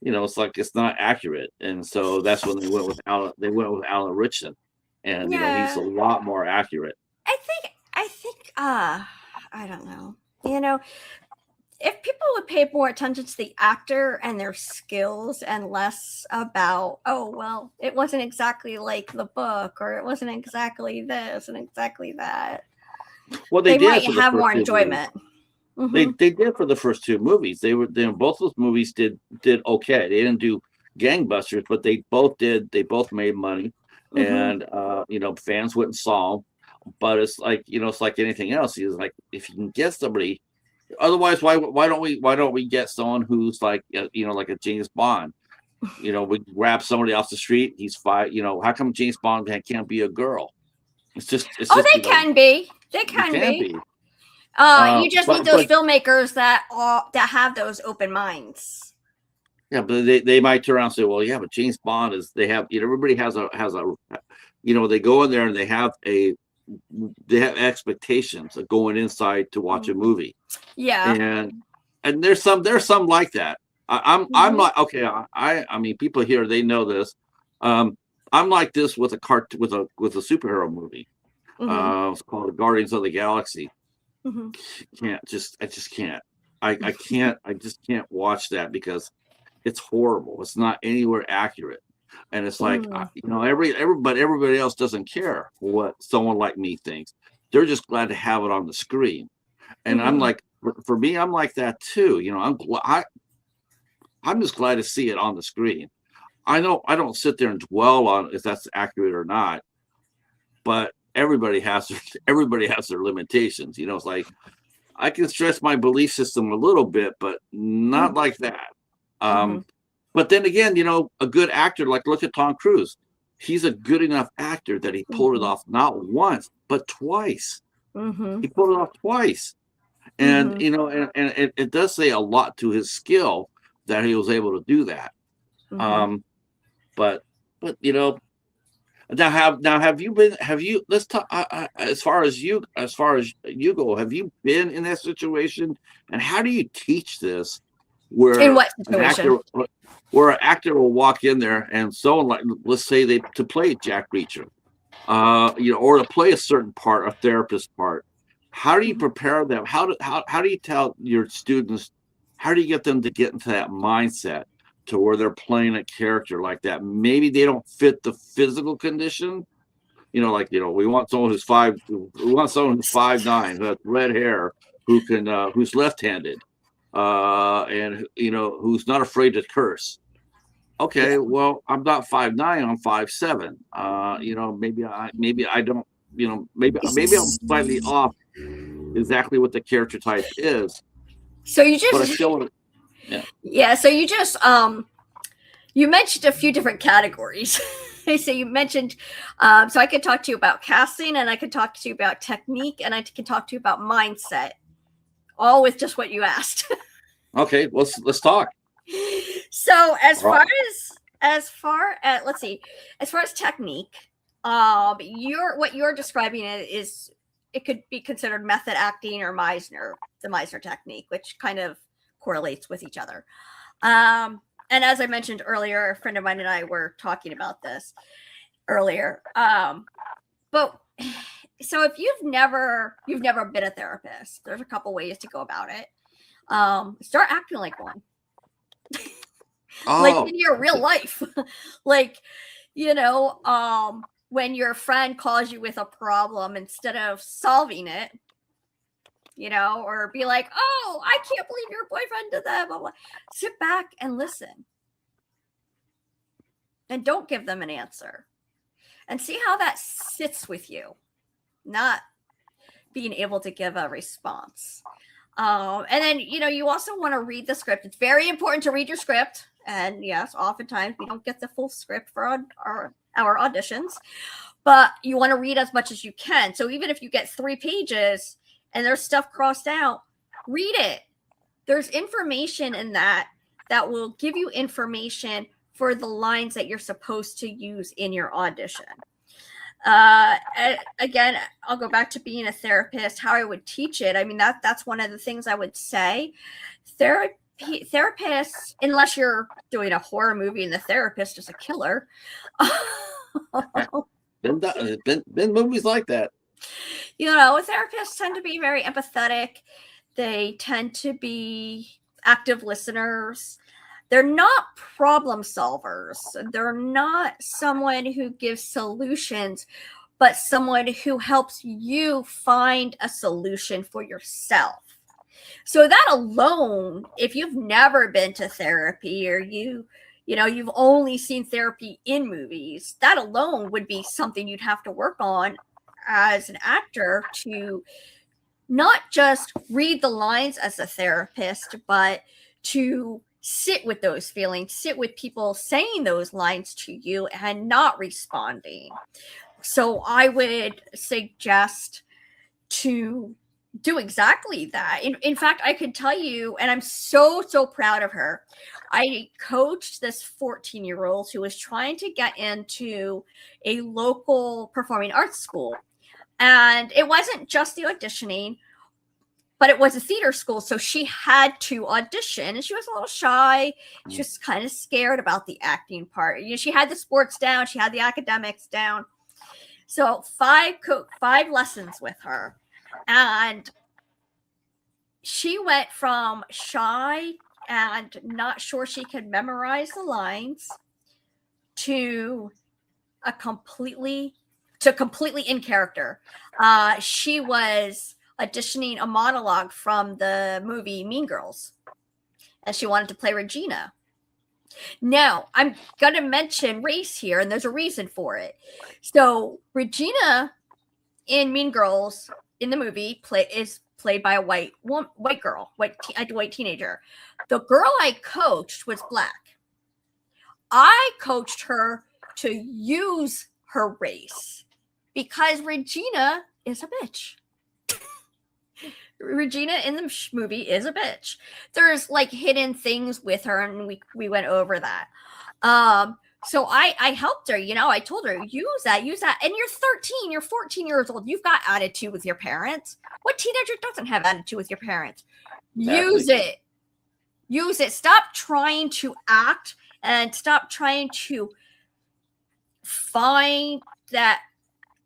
it's like it's not accurate. And so that's when they went with Alan Richardson. And he's a lot more accurate. I think I don't know. If people would pay more attention to the actor and their skills and less about, oh, well, it wasn't exactly like the book, or it wasn't exactly this and exactly that. Well, they did might have more enjoyment. They did for the first two movies. Both those movies did okay. They didn't do gangbusters, but they both made money, and fans went and saw them. But it's like it's like anything else. It's like if you can get somebody. Otherwise, why don't we get someone who's like like a James Bond? We grab somebody off the street. He's five. How come James Bond can't be a girl? It's just. They can be. They can be. You just need those filmmakers that have those open minds. Yeah, but they might turn around and say, well, yeah, but James Bond is. They have everybody has a they go in there and they have expectations of going inside to watch a movie. Yeah. And there's some like that. I'm like, okay, I mean people here, they know this. I'm like this with a superhero movie. It's called Guardians of the Galaxy. I just can't. I just can't watch that because it's horrible. It's not anywhere accurate. And it's like, everybody else doesn't care what someone like me thinks. They're just glad to have it on the screen. And I'm like, for me, I'm like that too. I'm just glad to see it on the screen. I know I don't sit there and dwell on if that's accurate or not, but everybody has their limitations. It's like I can stretch my belief system a little bit, but not like that. But then again, a good actor, like look at Tom Cruise. He's a good enough actor that he pulled it off not once, but twice. He pulled it off twice. And, and it does say a lot to his skill that he was able to do that. But let's talk, as far as you go, have you been in that situation? And how do you teach this? In what situation? Where an actor will walk in there and someone like, let's say to play Jack Reacher, or to play a certain part, a therapist part. How do you prepare them? How do you tell your students? How do you get them to get into that mindset to where they're playing a character like that? Maybe they don't fit the physical condition. We want someone who's 5'9", who has red hair, who's left-handed. And who's not afraid to curse. Okay, well, I'm not 5'9", I'm 5'7". Maybe I don't. Maybe I'm slightly off exactly what the character type is. So you just. But I still. Yeah. So you just you mentioned a few different categories. So you mentioned, so I could talk to you about casting, and I could talk to you about technique, and I can talk to you about mindset. All with just what you asked. Okay, let's talk. So as far as let's see, as far as technique, what you're describing it could be considered method acting or the Meisner technique, which kind of correlates with each other. And as I mentioned earlier, a friend of mine and I were talking about this earlier. But so if you've never been a therapist, there's a couple ways to go about it. Start acting like one. Like in your real life. Like, when your friend calls you with a problem, instead of solving it, or be like, oh, I can't believe your boyfriend did that, blah, blah. Sit back and listen. And don't give them an answer. and see how that sits with you, not being able to give a response. And then, you also want to read the script. It's very important to read your script. And yes, oftentimes we don't get the full script for our auditions, but you want to read as much as you can. So even if you get 3 pages and there's stuff crossed out, read it. There's information in that will give you information for the lines that you're supposed to use in your audition. Again, I'll go back to being a therapist, how I would teach it. I mean, that's one of the things I would say. Therapists, unless you're doing a horror movie and the therapist is a killer. Been movies like that. Therapists tend to be very empathetic. They tend to be active listeners. They're not problem solvers. They're not someone who gives solutions, but someone who helps you find a solution for yourself. So that alone, if you've never been to therapy or you've only seen therapy in movies, that alone would be something you'd have to work on as an actor, to not just read the lines as a therapist, but to sit with those feelings, sit with people saying those lines to you and not responding. So I would suggest to do exactly that. In fact, I could tell you, and I'm so proud of her. I coached this 14-year-old who was trying to get into a local performing arts school. And it wasn't just the auditioning, but it was a theater school, so she had to audition, and she was a little shy. She was kind of scared about the acting part. She had the sports down, she had the academics down. So 5 lessons with her, and she went from shy and not sure she could memorize the lines to completely in character. She was auditioning a monologue from the movie Mean Girls, and she wanted to play Regina. Now, I'm going to mention race here, and there's a reason for it. So, Regina in Mean Girls in the movie is played by a white girl, a white teenager. The girl I coached was black. I coached her to use her race because Regina is a bitch. Regina in the movie is a bitch. There's like hidden things with her, and we went over that. So I helped her, I told her, use that. And you're 13, you're 14 years old. You've got attitude with your parents. What teenager doesn't have attitude with your parents? Exactly. Use it. Stop trying to act and stop trying to find that,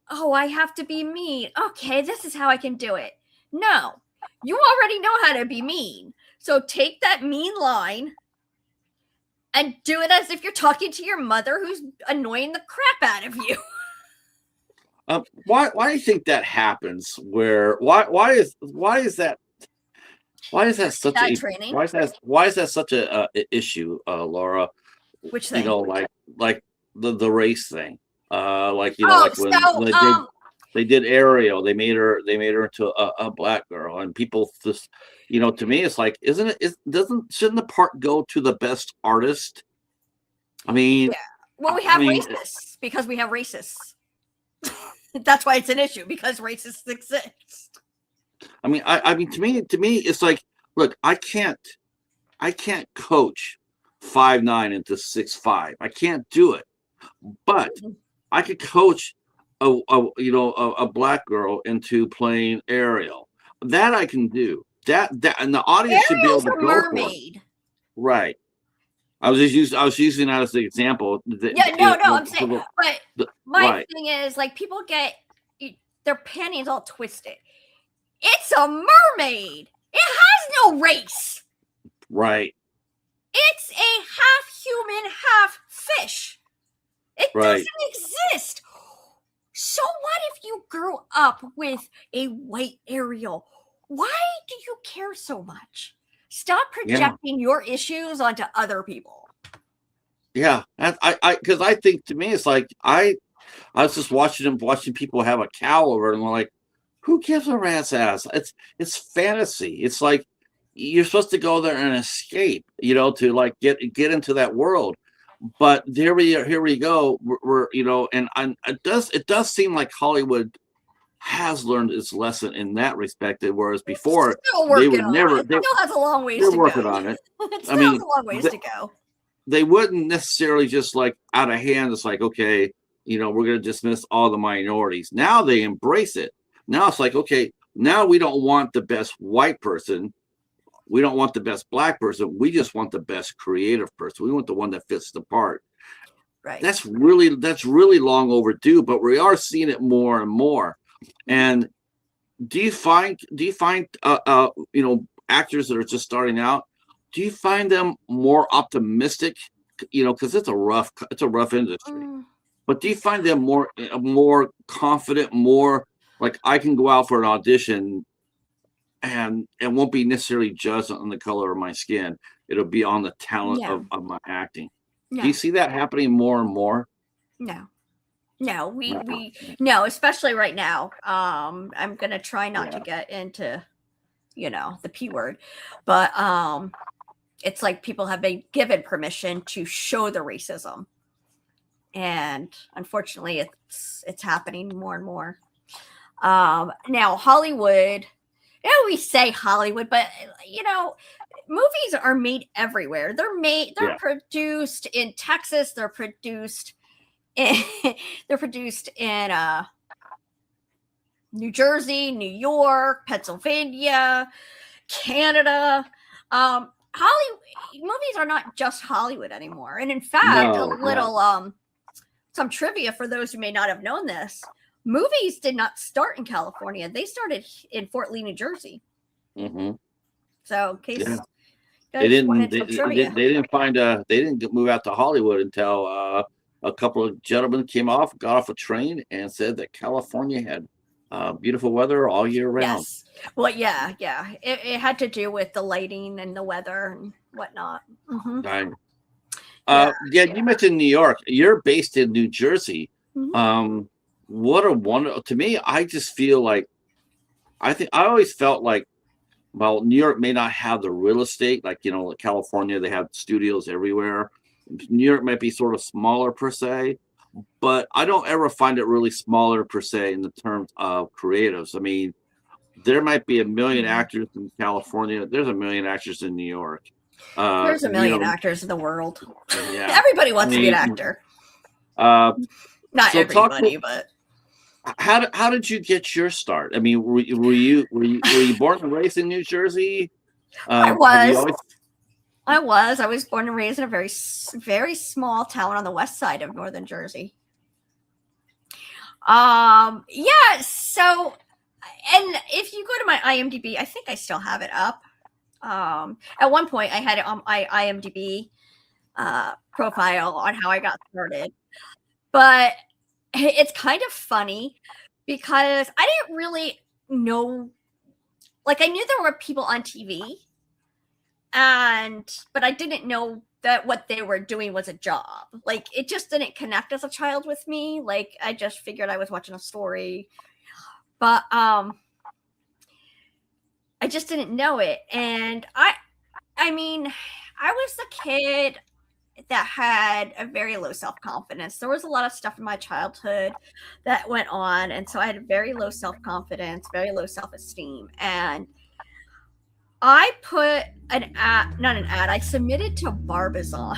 oh, I have to be mean. Okay, this is how I can do it. No, you already know how to be mean. So take that mean line and do it as if you're talking to your mother who's annoying the crap out of you. Why do you think that happens? Why is that such a training? Why is that such a issue, Laura? Which thing? Like the race thing. They did Ariel. They made her into a black girl, and people just, to me, it's like, shouldn't the part go to the best artist? I mean, yeah. Well, we have racists because we have racists. That's why it's an issue, because racists exist. I mean, to me, it's like, look, I can't coach 5'9" into 6'5". I can't do it, but I could coach a black girl into playing Ariel. That I can do. That and the audience should be able to go mermaid. For it. Right. I was using that as the example. I'm saying, but my thing is, like, people get their panties all twisted. It's a mermaid. It has no race. Right. It's a half human, half fish. It doesn't exist. So what if you grew up with a white Ariel? Why do you care so much? Stop projecting your issues onto other people. Yeah, and I because I think, to me, it's like, I I was just watching people have a cow over, and I'm like, who gives a rat's ass? It's fantasy. It's like you're supposed to go there and escape, to like get into that world. But here we go. We're and it does seem like Hollywood has learned its lesson in that respect. Whereas before they would never. It still has a long ways to go. They're working on it. It still has a long ways to go. They wouldn't necessarily just like out of hand. It's like, okay, we're going to dismiss all the minorities. Now they embrace it. Now it's like, okay, now we don't want the best white person. We don't want the best black person. We just want the best creative person. We want the one that fits the part. Right. That's really long overdue, but we are seeing it more and more. And do you find actors that are just starting out, do you find them more optimistic? Because it's a rough industry. But do you find them more confident, more like I can go out for an audition and it won't be necessarily judged on the color of my skin. It'll be on the talent of my acting. No. Do you see that happening more and more? No, no, especially right now. I'm going to try not to get into, the P word, but it's like people have been given permission to show the racism. And unfortunately it's happening more and more. Now Hollywood, we say Hollywood, but movies are made everywhere. They're produced in Texas. They're produced in New Jersey, New York, Pennsylvania, Canada. Hollywood movies are not just Hollywood anymore. And in fact, some trivia for those who may not have known this. Movies did not start in California. They started in Fort Lee, New Jersey. Mm-hmm. So, in case they didn't move out to Hollywood until a couple of gentlemen got off a train and said that California had beautiful weather all year round. Yes. Well, yeah. It had to do with the lighting and the weather and whatnot. Mm-hmm. You mentioned New York. You're based in New Jersey. Mm-hmm. What a wonderful, to me, I just feel like, I always felt like, well, New York may not have the real estate, like, like California, they have studios everywhere. New York might be sort of smaller per se, but I don't ever find it really smaller per se in the terms of creatives. I mean, there might be a million actors in California. There's a million actors in New York. There's a million actors in the world. Yeah. Everybody wants to be an actor. Not everybody, but. How did you get your start? I mean, were you born and raised in New Jersey? I was. I was born and raised in a very, very small town on the west side of northern Jersey. So, and if you go to my IMDb, I think I still have it up. At one point, I had it on my IMDb profile on how I got started, but it's kind of funny because I didn't really know, like I knew there were people on TV, but I didn't know that what they were doing was a job. Like it just didn't connect as a child with me. Like I just figured I was watching a story, but I just didn't know it. And I mean, I was the kid that had a very low self-confidence. There was a lot of stuff in my childhood that went on. And so I had very low self-confidence, very low self-esteem. And I put I submitted to Barbizon.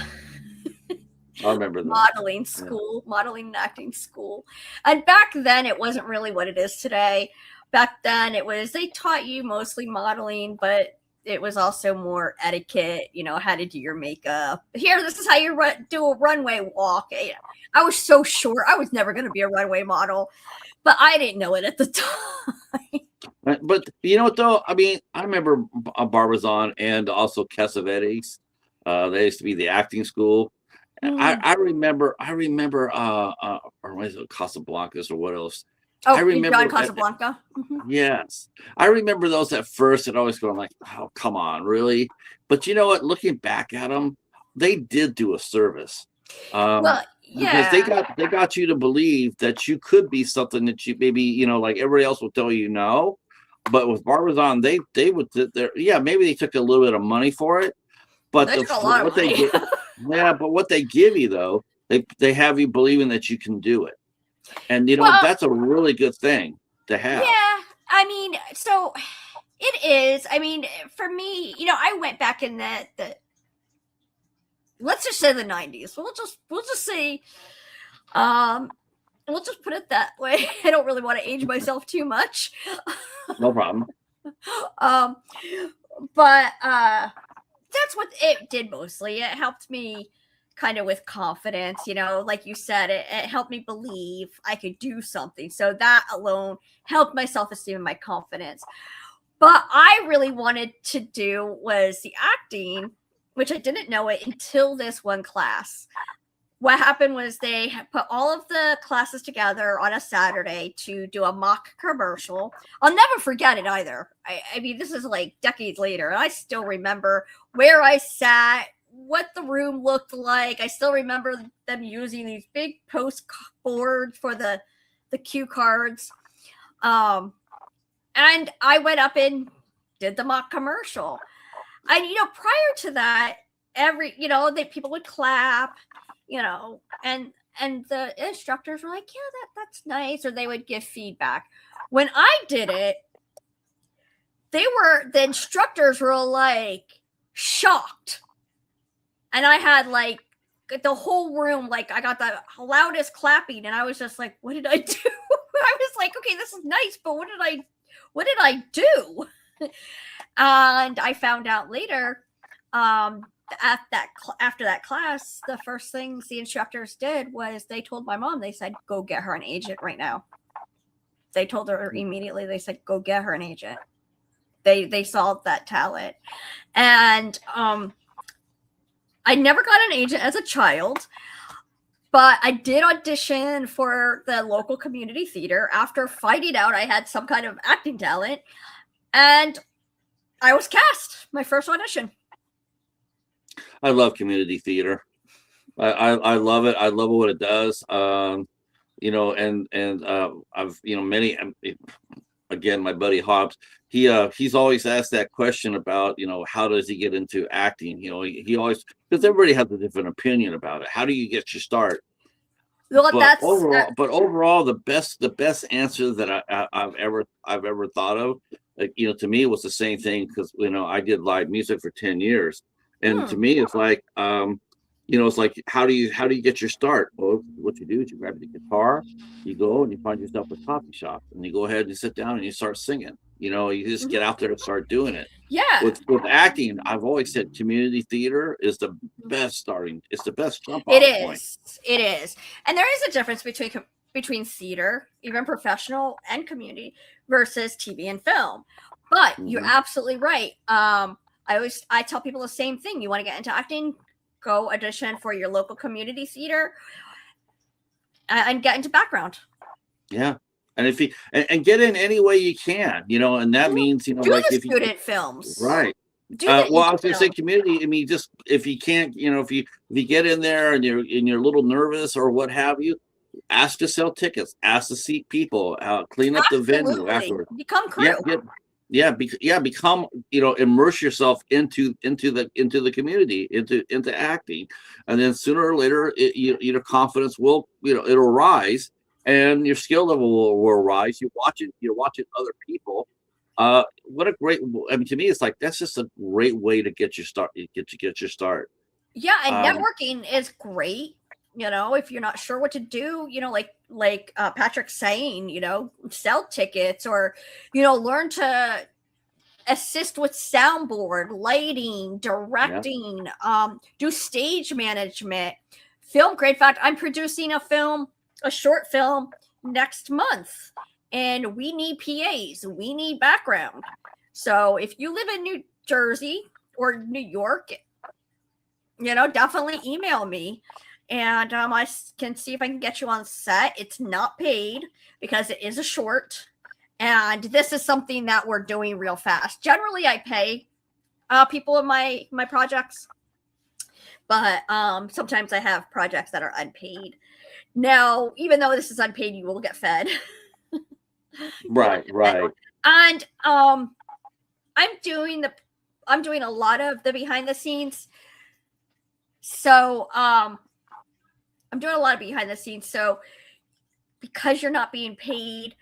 I remember that. Modeling and acting school. And back then it wasn't really what it is today. Back then they taught you mostly modeling, but it was also more etiquette, how to do your makeup. Here, this is how you do a runway walk. I was so short. I was never going to be a runway model, but I didn't know it at the time. But you know what, though? I mean, I remember Barbizon and also Cassavetes. They used to be the acting school. Mm. I remember, or was it Casablancas or what else? Oh, I remember John Casablanca. Mm-hmm. Yes. I remember those at first and always going like, oh, come on, really? But you know what? Looking back at them, they did do a service. Well, because they got you to believe that you could be something that you maybe, like everybody else will tell you no. But with Barbizon, they would, maybe they took a little bit of money for it, but they took a lot of money. But what they give you though, they have you believing that you can do it, and that's a really good thing to have. Yeah, I mean, so it is. I mean, for me, I went back in the let's just say the 90s. We'll just say, we'll just put it that way. I don't really want to age myself too much. No problem. But that's what it did mostly. It helped me kind of with confidence, like you said, it helped me believe I could do something. So that alone helped my self-esteem and my confidence. But I really wanted to do was the acting, which I didn't know it until this one class. What happened was they put all of the classes together on a Saturday to do a mock commercial. I'll never forget it either. I mean, this is like decades later, and I still remember where I sat, what the room looked like. I still remember them using these big post boards for the cue cards. And I went up and did the mock commercial. And, prior to that, people would clap, and the instructors were like, yeah, that's nice. Or they would give feedback. When I did it, the instructors were like shocked. And I had like the whole room, like I got the loudest clapping, and I was just like, what did I do? I was like, okay, this is nice, but what did I do? And I found out later, after that class, the first things the instructors did was they told my mom, they said, go get her an agent right now. They told her immediately, they said, go get her an agent. They saw that talent. And I never got an agent as a child, but I did audition for the local community theater after finding out I had some kind of acting talent, and I was cast. My first audition. I love community theater. I love it. I love what it does. I've many. Again, my buddy Hobbs, he's always asked that question about, how does he get into acting? He always, because everybody has a different opinion about it. How do you get your start? Well, overall, the best answer that I've ever thought of, to me, was the same thing, because I did live music for 10 years, and to me, it's like, it's like, how do you get your start? Well, what you do is you grab the guitar, you go and you find yourself a coffee shop, and you go ahead and you sit down and you start singing. You just get out there and start doing it. Yeah. With acting, I've always said community theater is the best starting. It's the best jump off point. It is. And there is a difference between theater, even professional and community, versus TV and film. But you're absolutely right. I tell people the same thing. You want to get into acting, go audition for your local community theater and get into background. Yeah. And if you and get in any way you can, and that means, do like the student films. Right. Well, I was going to say community. I mean, just if you can't, if you get in there and you're a little nervous or what have you, ask to sell tickets, ask to seat people, clean up the venue afterwards. Become crew. Become, immerse yourself into the community, into acting, and then sooner or later, your confidence will, it'll rise, and your skill level will rise. You're watching other people. What a great! I mean, to me, it's like that's just a great way to get your start. Get your start. Yeah, and networking is great. If you're not sure what to do, like Patrick's saying, sell tickets, or, learn to assist with soundboard, lighting, directing, do stage management, film. Great fact, I'm producing a short film next month, and we need PAs, we need background. So if you live in New Jersey or New York, definitely email me. And I can see if I can get you on set. It's not paid because it is a short. And this is something that we're doing real fast. Generally, I pay people in my projects. But sometimes I have projects that are unpaid. Now, even though this is unpaid, you will get fed. Right. And I'm doing a lot of the behind the scenes. So I'm doing a lot of behind the scenes. So because you're not being paid,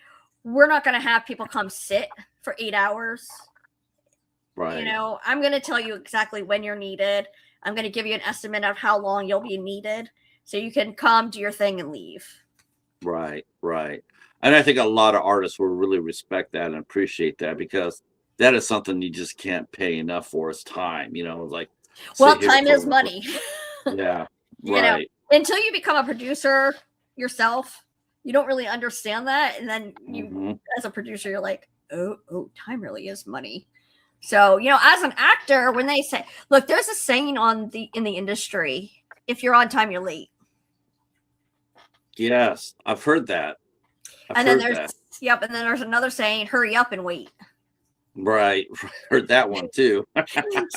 we're not going to have people come sit for 8 hours. Right. I'm going to tell you exactly when you're needed. I'm going to give you an estimate of how long you'll be needed, so you can come, do your thing, and leave. Right. And I think a lot of artists will really respect that and appreciate that, because that is something you just can't pay enough for, is time. Like, well, time is money. Yeah. Right. Until you become a producer yourself, you don't really understand that. And then you, as a producer, you're like, oh, time really is money. So, as an actor, when they say, look, there's a saying in the industry, if you're on time, you're late. Yes, I've heard that. And then there's another saying, hurry up and wait. Right. Heard that one too.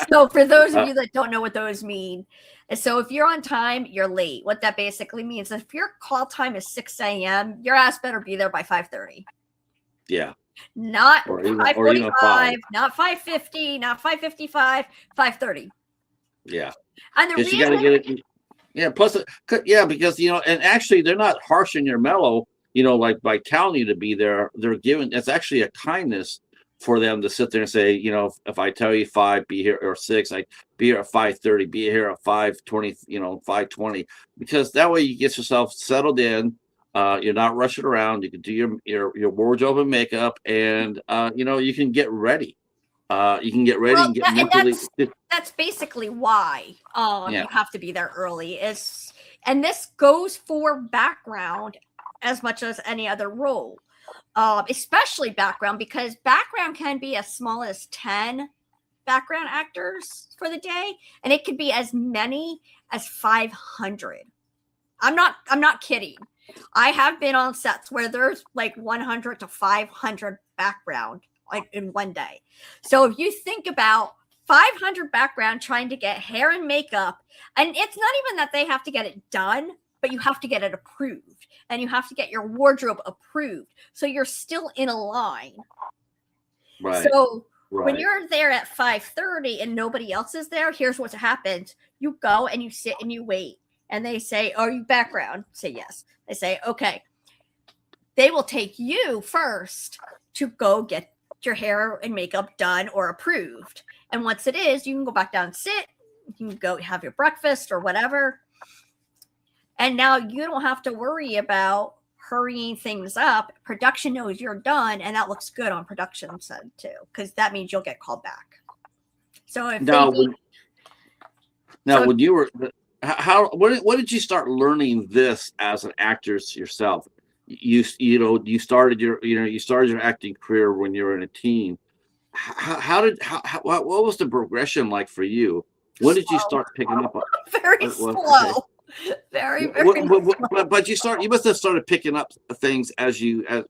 So for those of you that don't know what those mean, so if you're on time, you're late. What that basically means is if your call time is 6 a.m., your ass better be there by 5:30. Yeah. Not 5:45, not 5:50, not 5:55, 5:30. Yeah. And the reason, you got to get it. Yeah. Plus, because and actually they're not harsh in your mellow. Like by telling you to be there, they're giving. It's actually a kindness for them to sit there and say, if I tell you 5, be here, or 6, like be here at 5:30, be here at 5:20, 5:20, because that way you get yourself settled in. You're not rushing around. You can do your wardrobe and makeup, and you can get ready. You can get ready and get mentally. That's basically why you have to be there early. And this goes for background as much as any other role. Especially background, because background can be as small as 10 background actors for the day, and it could be as many as 500. I'm not kidding. I have been on sets where there's like 100 to 500 background like in one day. So if you think about 500 background trying to get hair and makeup, and it's not even that they have to get it done, but you have to get it approved, and you have to get your wardrobe approved. So you're still in a line. Right. So when you're there at 5:30 and nobody else is there, here's what happens. You go and you sit and you wait. And they say, are you background? Say yes. They say, okay. They will take you first to go get your hair and makeup done or approved. And once it is, you can go back down and sit. You can go have your breakfast or whatever. And now you don't have to worry about hurrying things up. Production knows you're done, and that looks good on production side too, because that means you'll get called back. So if when you were what did you start learning this as an actor yourself? You started your acting career when you were in a teen. What was the progression like for you? When did you start picking up? Very slow. Very slow. But you must have started picking up things as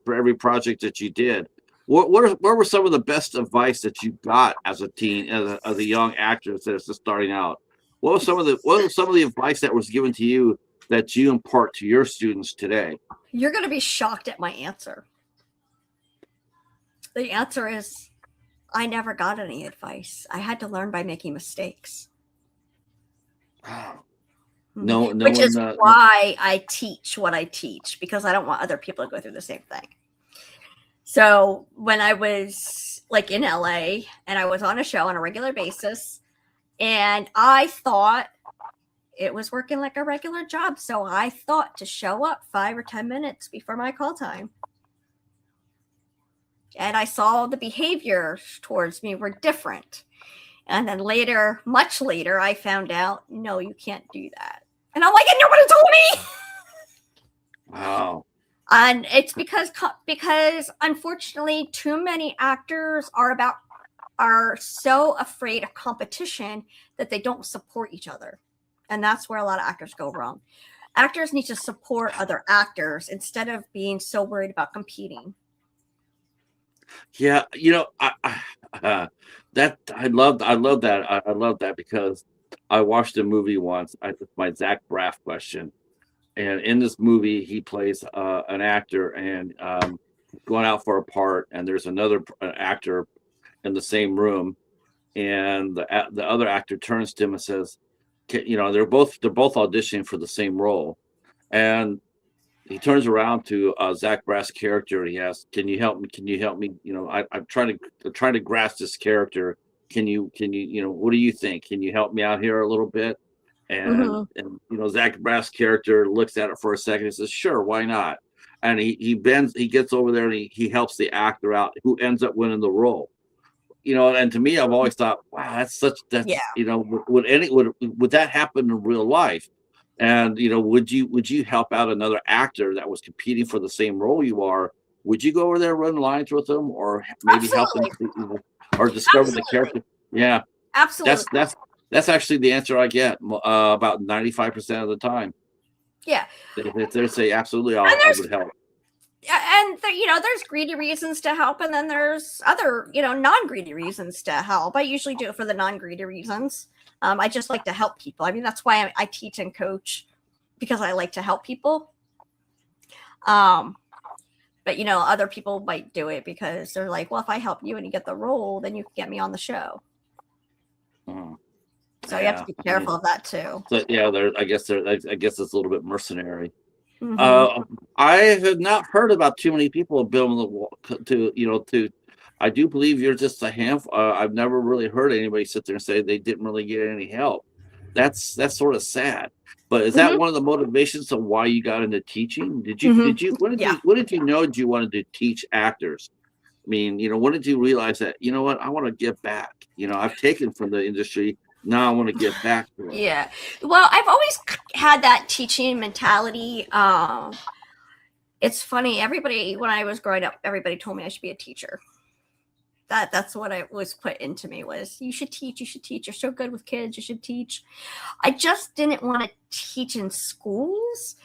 for every project that you did. What were some of the best advice that you got as a teen, as a young actor that's just starting out? What was some of the advice that was given to you that you impart to your students today? You're going to be shocked at my answer. The answer is, I never got any advice. I had to learn by making mistakes. Wow. Which is why I teach what I teach, because I don't want other people to go through the same thing. So when I was like in LA and I was on a show on a regular basis, and I thought it was working like a regular job. So I thought to show up 5 or 10 minutes before my call time. And I saw the behavior towards me were different. And then later, much later, I found out, no, you can't do that. And I'm like, and nobody told me. Wow. And it's because unfortunately, too many actors are so afraid of competition that they don't support each other. And that's where a lot of actors go wrong. Actors need to support other actors instead of being so worried about competing. Yeah, I love that. I love that because I watched a movie once. My Zach Braff question, and in this movie, he plays an actor and going out for a part, and there's another actor in the same room, and the other actor turns to him and says, they're both auditioning for the same role, and he turns around to Zach Braff's character and he asks, "Can you help me? Can you help me? I'm trying to grasp this character. What do you think? Can you help me out here a little bit?" And Zach Braff's character looks at it for a second and says, "Sure, why not?" And he gets over there and he helps the actor out, who ends up winning the role. And to me, I've always thought, wow, would that happen in real life? And would you help out another actor that was competing for the same role you are? Would you go over there, run lines with them, or maybe help them, or discover the character? Yeah, absolutely. That's actually the answer I get about 95% of the time. Yeah, they say absolutely, I would help. And there's greedy reasons to help, and then there's other non-greedy reasons to help. I usually do it for the non-greedy reasons. I just like to help people. I mean, that's why I teach and coach, because I like to help people. But other people might do it because they're like, well, if I help you and you get the role, then you can get me on the show. So you have to be careful of that too. So I guess it's a little bit mercenary. I have not heard about too many people building to. I do believe you're just a handful. I've never really heard anybody sit there and say they didn't really get any help. That's sort of sad. But is that one of the motivations of why you got into teaching? When did you know you wanted to teach actors? I mean, when did you realize that, what, I want to give back? I've taken from the industry. Now I want to get back to it. Yeah. Well, I've always had that teaching mentality. It's funny. When I was growing up, everybody told me I should be a teacher. That's what I was put into me, was you should teach. You're so good with kids. You should teach. I just didn't want to teach in schools.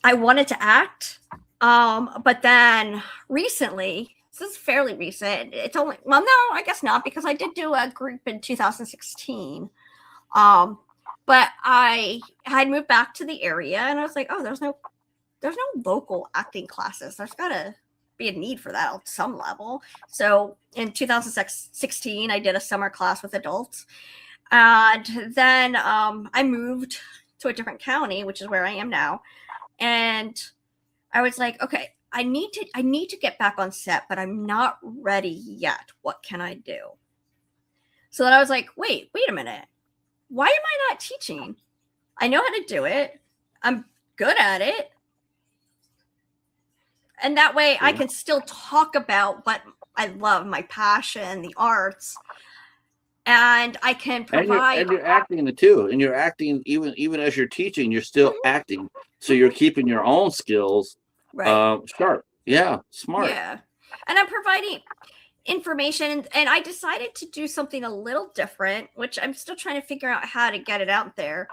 I wanted to act. But then recently, this is fairly recent. It's only, well, no, I guess not, because I did do a group in 2016. But I had moved back to the area and I was like, oh, there's no local acting classes. There's gotta be a need for that on some level. So in 2016, I did a summer class with adults. And then I moved to a different county, which is where I am now. And I was like, okay, I need to get back on set, but I'm not ready yet. What can I do? So then I was like, wait a minute. Why am I not teaching? I know how to do it. I'm good at it. And that way I can still talk about what I love, my passion, the arts. And I can provide. And you're acting it too. And you're acting even as you're teaching, you're still acting. So you're keeping your own skills sharp. Yeah, smart. Yeah. And I'm providing information. And I decided to do something a little different, which I'm still trying to figure out how to get it out there.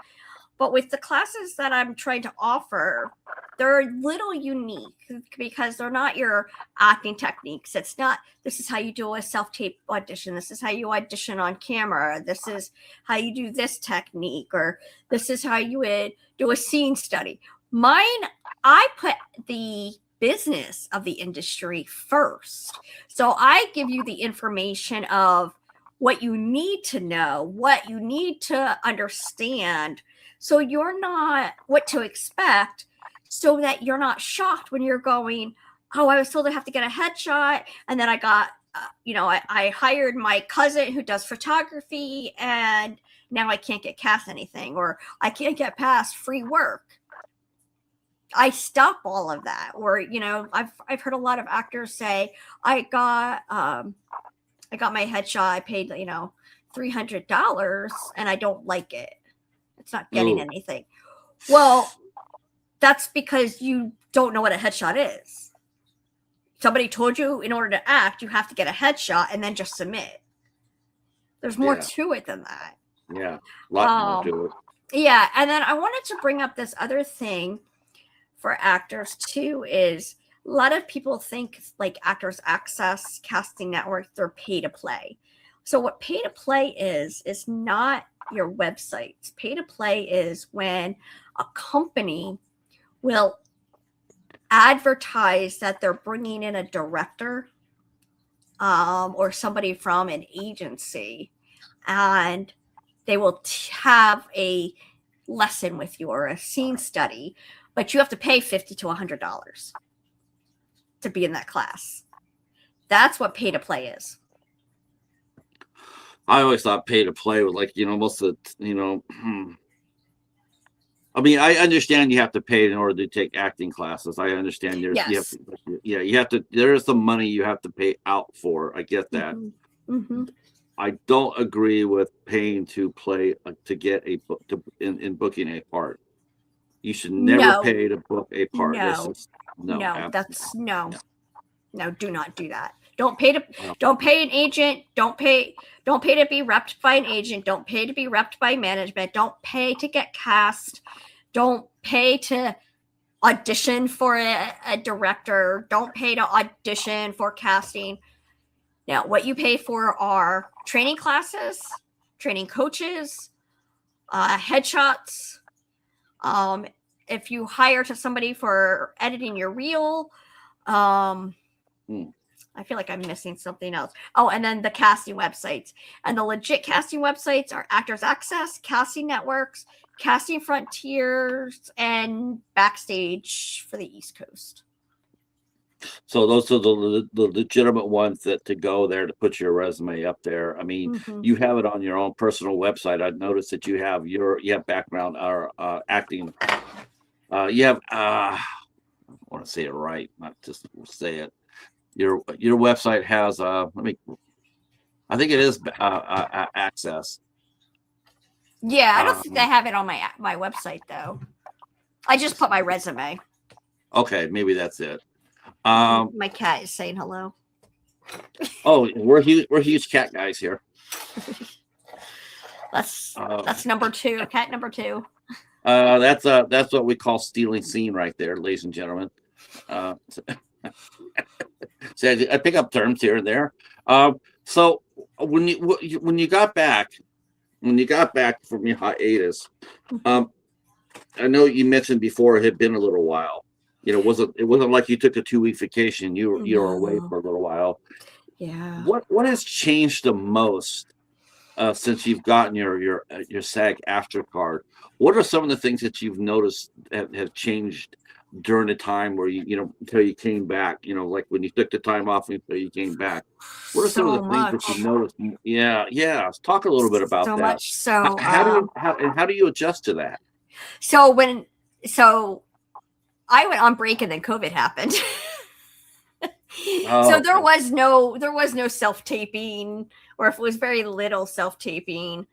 But with the classes that I'm trying to offer, they're a little unique because they're not your acting techniques. It's not, this is how you do a self-tape audition. This is how you audition on camera. This is how you do this technique, or this is how you would do a scene study. Mine, I put the business of the industry first. So I give you the information of what you need to know, what you need to understand, so you're not what to expect, so that you're not shocked when you're going, oh, I was told I have to get a headshot. And then I got, I hired my cousin who does photography and now I can't get cast anything, or I can't get past free work. I stop all of that. Or, I've heard a lot of actors say, I got my headshot. I paid, $300 and I don't like it. It's not getting anything. Well, that's because you don't know what a headshot is. Somebody told you in order to act, you have to get a headshot and then just submit. There's more to it than that. Yeah, a lot more to it. Yeah, and then I wanted to bring up this other thing for actors too, is a lot of people think like Actors Access, casting networks, they're pay to play. So what pay to play is not your websites. Pay to play is when a company will advertise that they're bringing in a director or somebody from an agency, and they will have a lesson with you or a scene study, but you have to pay $50 to $100 to be in that class. That's what pay to play is. I always thought pay to play was like, most of the, I mean, I understand you have to pay in order to take acting classes. I understand yes. you have to, there is some money you have to pay out for. I get that. I don't agree with paying to play to get a book in booking a part. You should never pay to book a part. No, do not do that. Don't pay an agent. Don't pay to be repped by an agent. Don't pay to be repped by management. Don't pay to get cast. Don't pay to audition for a director. Don't pay to audition for casting. Now, what you pay for are training classes, training coaches, headshots. If you hire to somebody for editing your reel, I feel like I'm missing something else. Oh, and then the casting websites. And the legit casting websites are Actors Access, Casting Networks, Casting Frontiers, and Backstage for the East Coast. So those are the legitimate ones that to go there to put your resume up there. I mean, you have it on your own personal website. I've noticed that you have background or acting. You have I want to say it right, not just say it. Your website has I think it is Access. Yeah, I don't think I have it on my website though. I just put my resume. Okay, maybe that's it. My cat is saying hello. Oh, we're huge cat guys here. That's number 2, cat number 2. That's what we call stealing scene right there, ladies and gentlemen. So I pick up terms here and there. So when you got back from your hiatus, I know you mentioned before it had been a little while. It wasn't like you took a 2-week vacation. You were away for a little while. Yeah. What has changed the most since you've gotten your SAG after card? What are some of the things that you've noticed have changed during the time where until you came back? Like when you took the time off until you came back. What are some of the things that you noticed? Yeah. Talk a little bit about that. So much. So how do you adjust to that? So I went on break and then COVID happened. So there was no self-taping, or if it was very little self-taping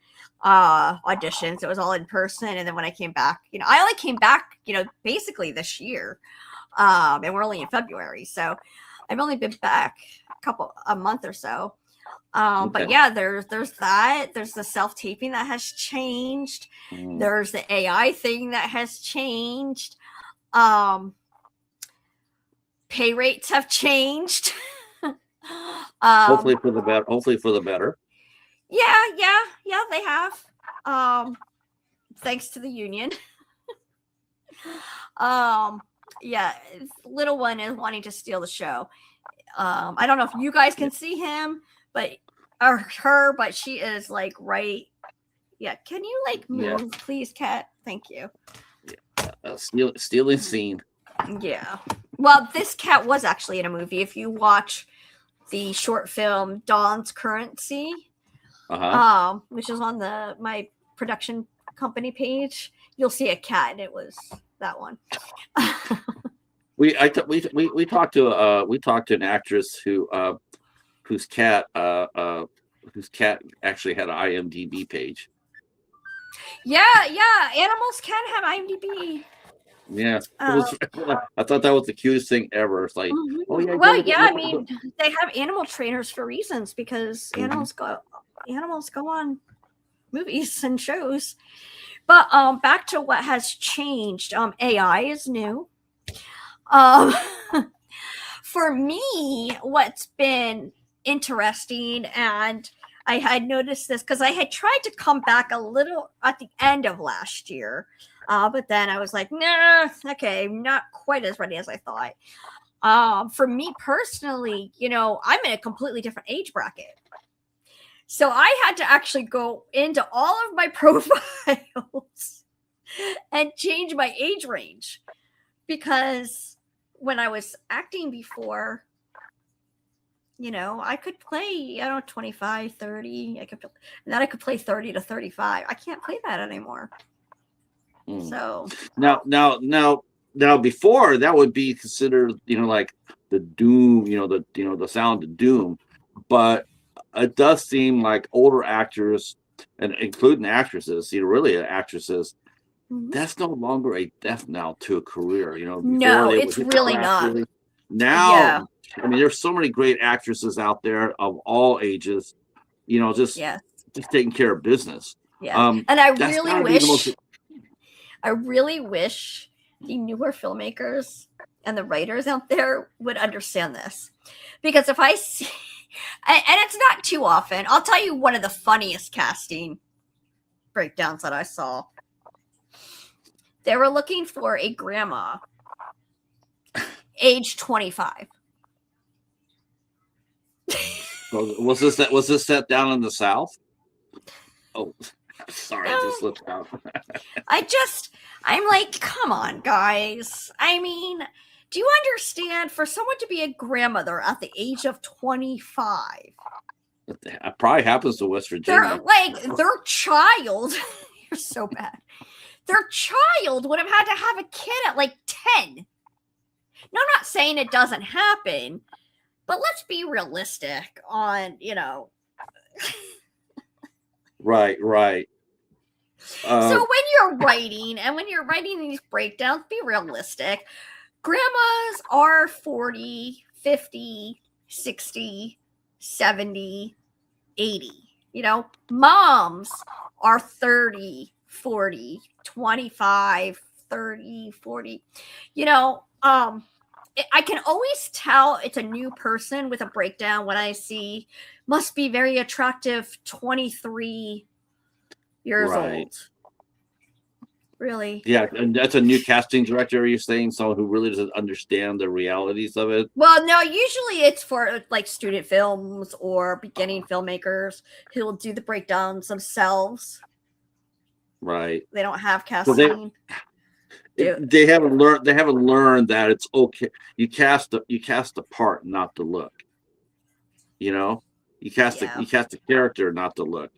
auditions. It was all in person. And then when I came back, I only came back, basically this year. And we're only in February. So I've only been back a month or so. But yeah, there's that. There's the self-taping that has changed. There's the AI thing that has changed. Pay rates have changed. Hopefully for the better. Yeah, they have. Thanks to the union. Yeah, little one is wanting to steal the show. I don't know if you guys can see him, but she is like right. Yeah, can you move, please, Kat? Thank you. Stealing scene. Yeah. Well, this cat was actually in a movie. If you watch the short film Dawn's Currency, which is on my production company page, you'll see a cat, and it was that one. We talked to an actress whose cat actually had an IMDb page. Yeah. Animals can have IMDb. Yeah, I thought that was the cutest thing ever. It's like, oh yeah. Well, yeah, I mean, they have animal trainers for reasons, because animals go on movies and shows. But back to what has changed. AI is new. For me, what's been interesting, and I had noticed this because I had tried to come back a little at the end of last year, but then I was like, nah, okay, not quite as ready as I thought. For me personally, I'm in a completely different age bracket. So I had to actually go into all of my profiles and change my age range, because when I was acting before, I could play, 25, 30. And then I could play 30 to 35. I can't play that anymore. So now before that would be considered, like the Doom, the sound of Doom, but it does seem like older actors, and including actresses, really actresses, that's no longer a death knell to a career. No, it's really not. Now, I mean, there's so many great actresses out there of all ages, just taking care of business. Yeah, and I really wish the newer filmmakers and the writers out there would understand this, because if I see, and it's not too often, I'll tell you one of the funniest casting breakdowns that I saw. They were looking for a grandma, age 25. Was this set down in the South? Oh, sorry, I just slipped out. I'm like, come on, guys. I mean, do you understand, for someone to be a grandmother at the age of 25? It probably happens to West Virginia. Their child, you're so bad. Their child would have had to have a kid at like 10. Now, I'm not saying it doesn't happen, but let's be realistic on, Right. So when you're writing these breakdowns, be realistic. Grandmas are 40, 50, 60, 70, 80. Moms are 30, 40, 25, 30, 40. I can always tell it's a new person with a breakdown when I see must be very attractive, 23 years old. Really? Yeah, and that's a new casting director, are you saying? Someone who really doesn't understand the realities of it? Well, no, usually it's for like student films or beginning filmmakers who will do the breakdowns themselves. Right. They don't have casting. They haven't learned that it's okay. You cast the part, not the look. You cast the character, not the look.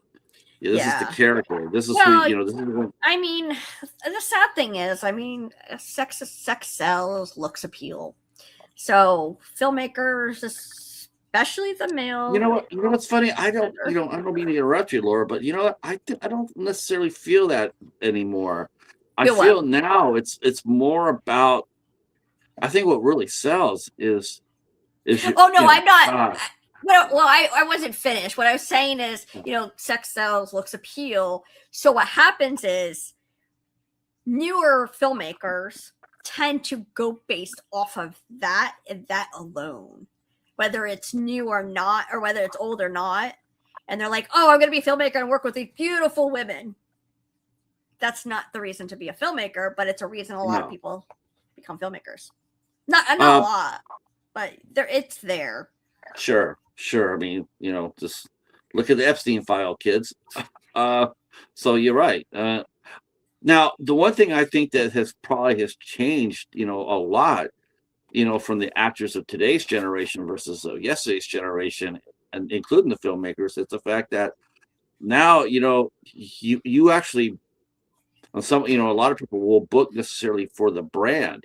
This is the character. This is who. This is. I mean, the sad thing is, sex sells, looks appeal. So filmmakers, especially the male. You know what? What's funny? I don't mean to interrupt you, Laura, but you know what? I don't necessarily feel that anymore. I feel now it's more about. I think what really sells is. I'm not. Well, I wasn't finished. What I was saying is, sex sells, looks appeal. So what happens is, newer filmmakers tend to go based off of that and that alone, whether it's new or not, or whether it's old or not. And they're like, oh, I'm going to be a filmmaker and work with these beautiful women. That's not the reason to be a filmmaker, but it's a reason a lot of people become filmmakers. Not a lot, but it's there. Sure. I mean, just look at the Epstein file, kids. So you're right. Now, the one thing I think that has changed, a lot, from the actors of today's generation versus yesterday's generation, and including the filmmakers, it's the fact that now, you actually, a lot of people will book necessarily for the brand,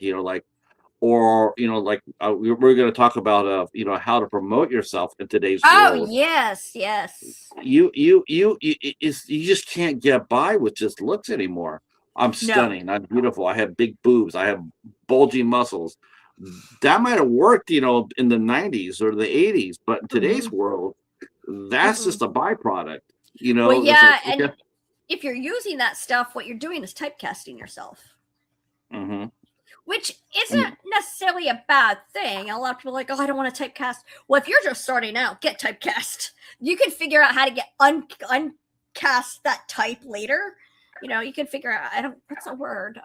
or we're going to talk about how to promote yourself in today's world. Oh yes. You just can't get by with just looks anymore. I'm stunning. I'm beautiful. I have big boobs. I have bulging muscles. That might have worked, in the 90s or the 80s, but in today's world, that's just a byproduct. Well, yeah, and if you're using that stuff, what you're doing is typecasting yourself. Mm-hmm. which isn't necessarily a bad thing. A lot of people are like, oh, I don't want to typecast. Well, if you're just starting out, get typecast. You can figure out how to get uncast that type later. You know, you can figure out, what's the word?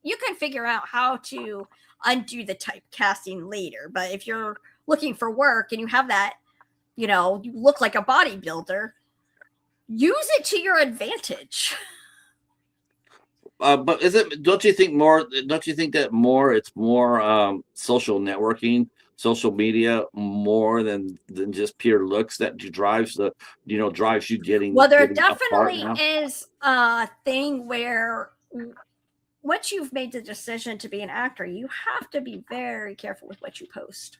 You can figure out how to undo the typecasting later. But if you're looking for work and you have that, you know, you look like a bodybuilder, use it to your advantage. But don't you think that it's more social networking, social media, more than just pure looks that drives you getting? Well, there definitely is a thing where once you've made the decision to be an actor, you have to be very careful with what you post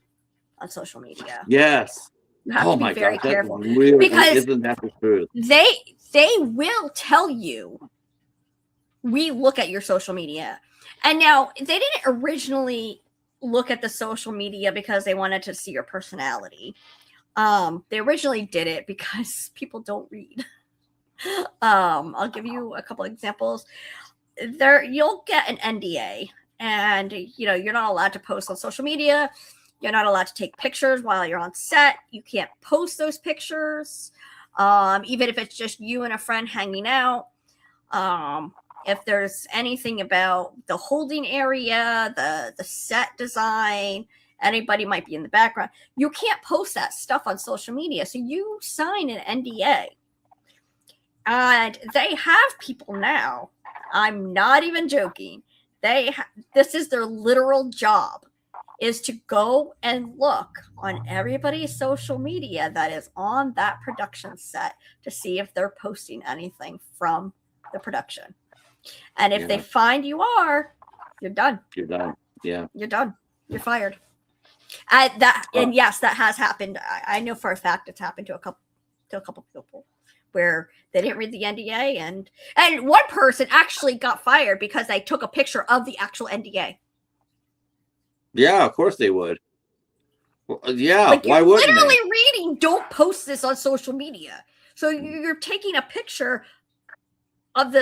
on social media. Yes. You have to be very careful. Really, because isn't that the truth? They will tell you, we look at your social media. And now, they didn't originally look at the social media because they wanted to see your personality. They originally did it because people don't read. I'll give you a couple examples. You'll get an NDA, and you know, you're not allowed to post on social media. You're not allowed to take pictures while you're on set. You can't post those pictures, even if it's just you and a friend hanging out. If there's anything about the holding area, the set design, anybody might be in the background, you can't post that stuff on social media. So you sign an NDA. And they have people now. I'm not even joking. This is their literal job, is to go and look on everybody's social media that is on that production set to see if they're posting anything from the production. And if they find you are, you're done. You're done. Yeah. You're done. You're fired. And yes, that has happened. I know for a fact it's happened to a couple people where they didn't read the NDA, and one person actually got fired because they took a picture of the actual NDA. Yeah, of course they would. Well, yeah, like, why wouldn't literally they? Reading, don't post this on social media. So you're taking a picture of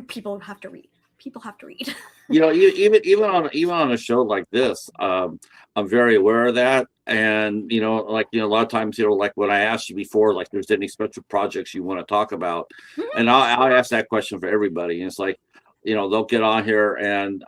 people have to read. People have to read. You know, even on a show like this, I'm very aware of that. And a lot of times, like when I asked you before, like, there's any special projects you want to talk about, and I'll ask that question for everybody. And it's like, they'll get on here, and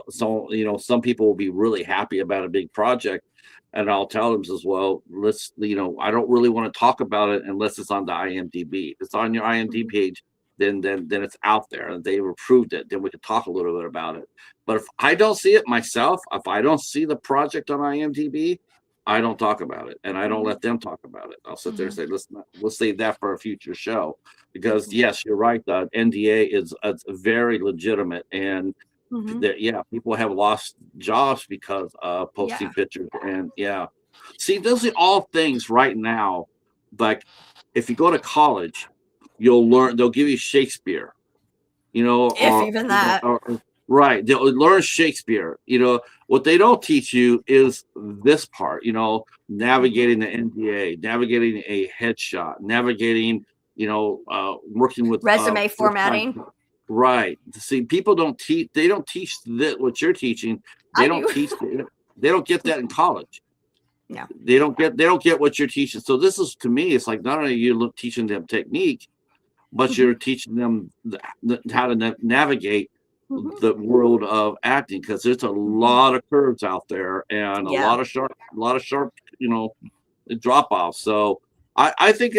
some people will be really happy about a big project, and I'll tell them as well, I don't really want to talk about it unless it's on the IMDb. If it's on your IMDb page, then it's out there and they've approved it, then we could talk a little bit about it. But if I don't see it myself, if I don't see the project on IMDb, I don't talk about it, and I don't let them talk about it. I'll sit there and say, listen, we'll save that for a future show, because yes, you're right, the NDA is very legitimate, and people have lost jobs because of posting pictures. And see, those are all things right now, like if you go to college, you'll learn, they'll give you Shakespeare, if even that. Right. They'll learn Shakespeare. What they don't teach you is this part, navigating the NDA, navigating a headshot, navigating, working with resume formatting. Right. See, people don't teach what you're teaching. They don't get that in college. No. They don't get what you're teaching. So this is, to me, it's like, not only are you teaching them technique, but you're teaching them how to navigate the world of acting, because there's a lot of curves out there, and a lot of sharp drop offs. So I think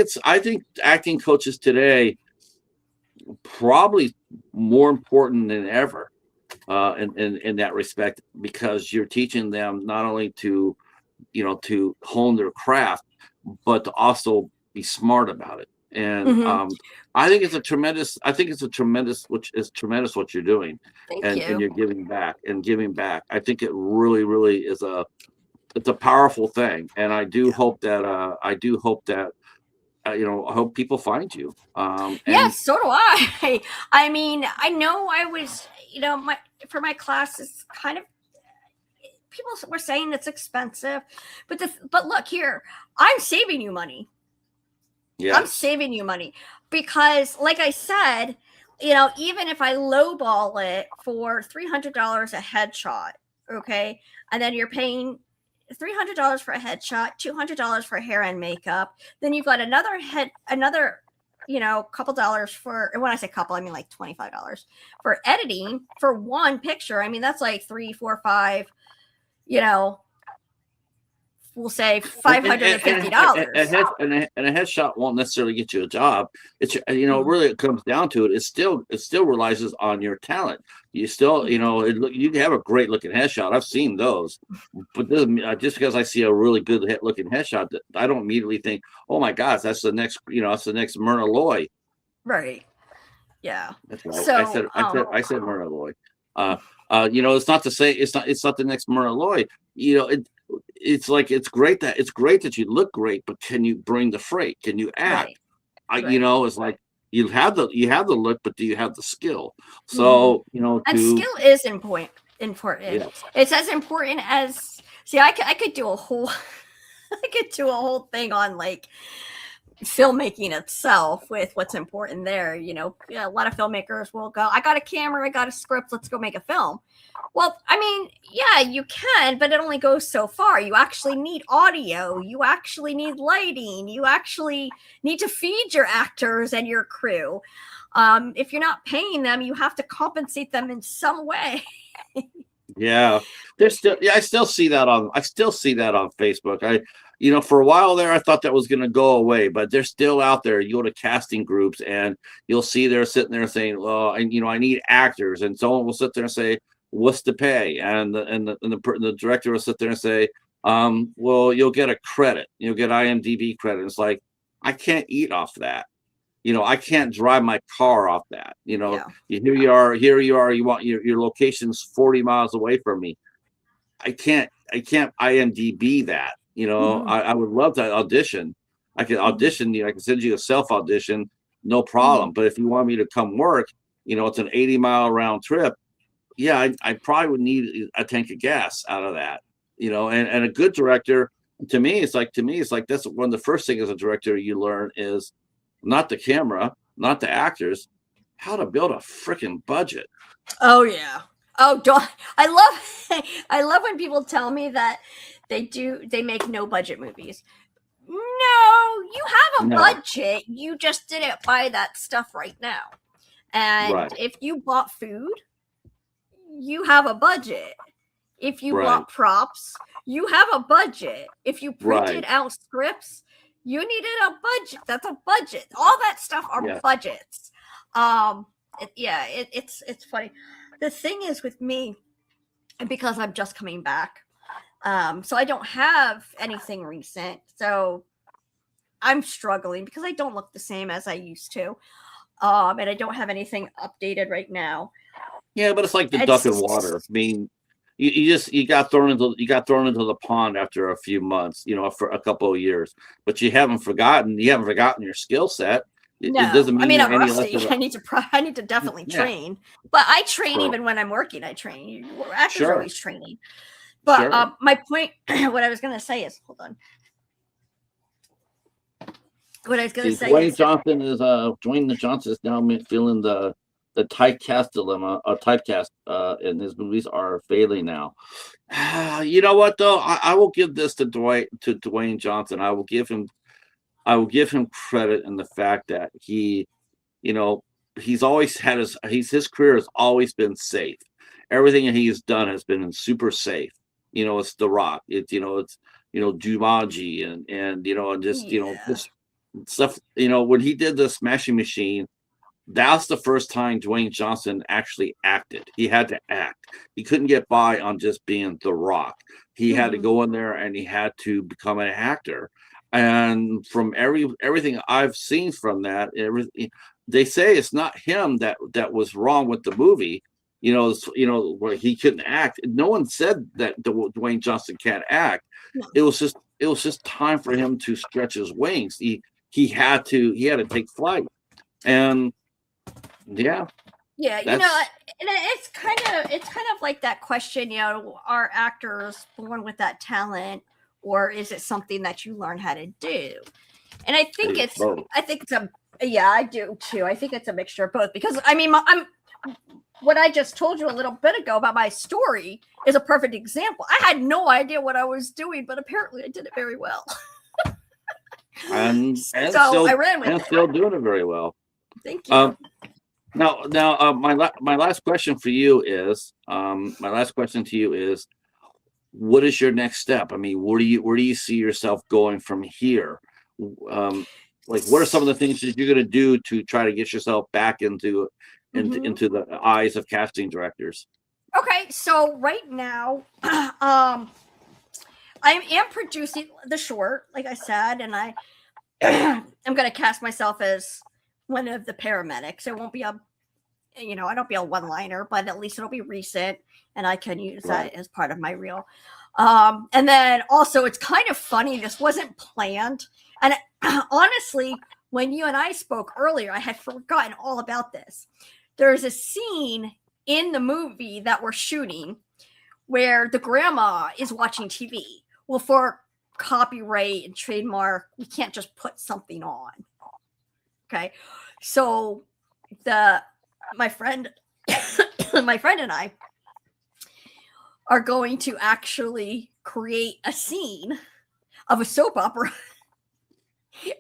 acting coaches today probably more important than ever in that respect, because you're teaching them not only to hone their craft, but to also be smart about it. And I think it's tremendous what you're doing. And you're giving back. I think it really, really is it's a powerful thing. And I do hope that I hope people find you. Yes, so do I. I mean, I know I was, for my class, it's kind of, people were saying it's expensive, but look here, I'm saving you money. Yes. I'm saving you money because, like I said, even if I lowball it for $300 a headshot, okay, and then you're paying $300 for a headshot, $200 for hair and makeup, then you've got another couple dollars for, and when I say couple, I mean like $25 for editing for one picture. I mean, that's like 3, 4, 5, we'll say $550. And a headshot won't necessarily get you a job. It's really it comes down to it. It still relies on your talent. You still you can have a great looking headshot. I've seen those, but just because I see a really good looking headshot, I don't immediately think, oh my gosh, that's the next Myrna Loy. Right. Yeah. That's right. So I said Myrna Loy. It's not to say it's not the next Myrna Loy. It's like it's great that you look great, but can you bring the freight? Can you act? Right. It's like you have the look, but do you have the skill? So and skill is important. Yes. It's as important as I could do a whole thing on like filmmaking itself with what's important there. A lot of filmmakers will go, I got a camera, I got a script, let's go make a film. Well, I mean, yeah, you can, but it only goes so far. You actually need audio. You actually need lighting. You actually need to feed your actors and your crew. If you're not paying them, you have to compensate them in some way. Yeah, I still see that on Facebook. For a while there, I thought that was going to go away, but they're still out there. You go to casting groups and you'll see they're sitting there saying, "Well, I need actors," and someone will sit there and say, "What's the pay?" And the director will sit there and say, "Well, you'll get a credit. You'll get IMDb credit." It's like, I can't eat off that. I can't drive my car off that. Yeah. Here you are. You want your location's 40 miles away from me. I can't IMDb that. I would love to audition. I can audition. I can send you a self audition, no problem. But if you want me to come work, it's an 80-mile round trip. Yeah, I probably would need a tank of gas out of that. And a good director, to me, it's like that's one of the first things as a director you learn is not the camera, not the actors, how to build a freaking budget. Oh yeah. Oh, I love when people tell me that they make no budget movies. No, you have a budget. You just didn't buy that stuff right now. And if you bought food, you have a budget. If you bought props, you have a budget. If you printed out scripts, you needed a budget. That's a budget. All that stuff are budgets. It's funny. The thing is with me, because I'm just coming back, so I don't have anything recent. So I'm struggling because I don't look the same as I used to. And I don't have anything updated right now. Yeah, but it's like the duck in water. I mean, you got thrown into the pond after a few months, for a couple of years, but you haven't forgotten your skill set. It doesn't mean I'm rusty. I need to definitely train, but I train even when I'm working. I train. Actors are always training. But my point, what I was going to say is, hold on. What I was going to say Dwayne Johnson is now feeling the typecast dilemma. Typecast and his movies are failing now. You know what though? I will give this to Dwayne Johnson. I will give him credit in the fact that he's always had his career has always been safe. Everything that he's done has been super safe. It's The Rock. It's Jumanji and just stuff. When he did the Smashing Machine, that's the first time Dwayne Johnson actually acted. He had to act. He couldn't get by on just being The Rock. He had to go in there and he had to become an actor. And from everything I've seen from that, they say it's not him that was wrong with the movie. Where he couldn't act. No one said that Dwayne Johnson can't act. No. It was just time for him to stretch his wings. He had to take flight. And and it's kind of like that question, are actors born with that talent, or is it something that you learn how to do? And I think it's a Yeah, I do too. I think it's a mixture of both because I mean, what I just told you a little bit ago about my story is a perfect example. I had no idea what I was doing, but apparently I did it very well. and so still, I ran with and it. still doing it very well. Thank you. Now, my last question for you is, my last question to you is, what is your next step? I mean, where do you see yourself going from here? Like, what are some of the things that you're going to do to try to get yourself back into the eyes of casting directors? Okay, so right now, I am producing the short, like I said, and I'm going to cast myself as one of the paramedics. It won't be I don't be a one-liner, but at least it'll be recent, and I can use that as part of my reel. And then also, it's kind of funny. This wasn't planned, and honestly, when you and I spoke earlier, I had forgotten all about this. There's a scene in the movie that we're shooting where the grandma is watching TV. Well, for copyright and trademark, we can't just put something on. Okay, so my friend and I are going to actually create a scene of a soap opera,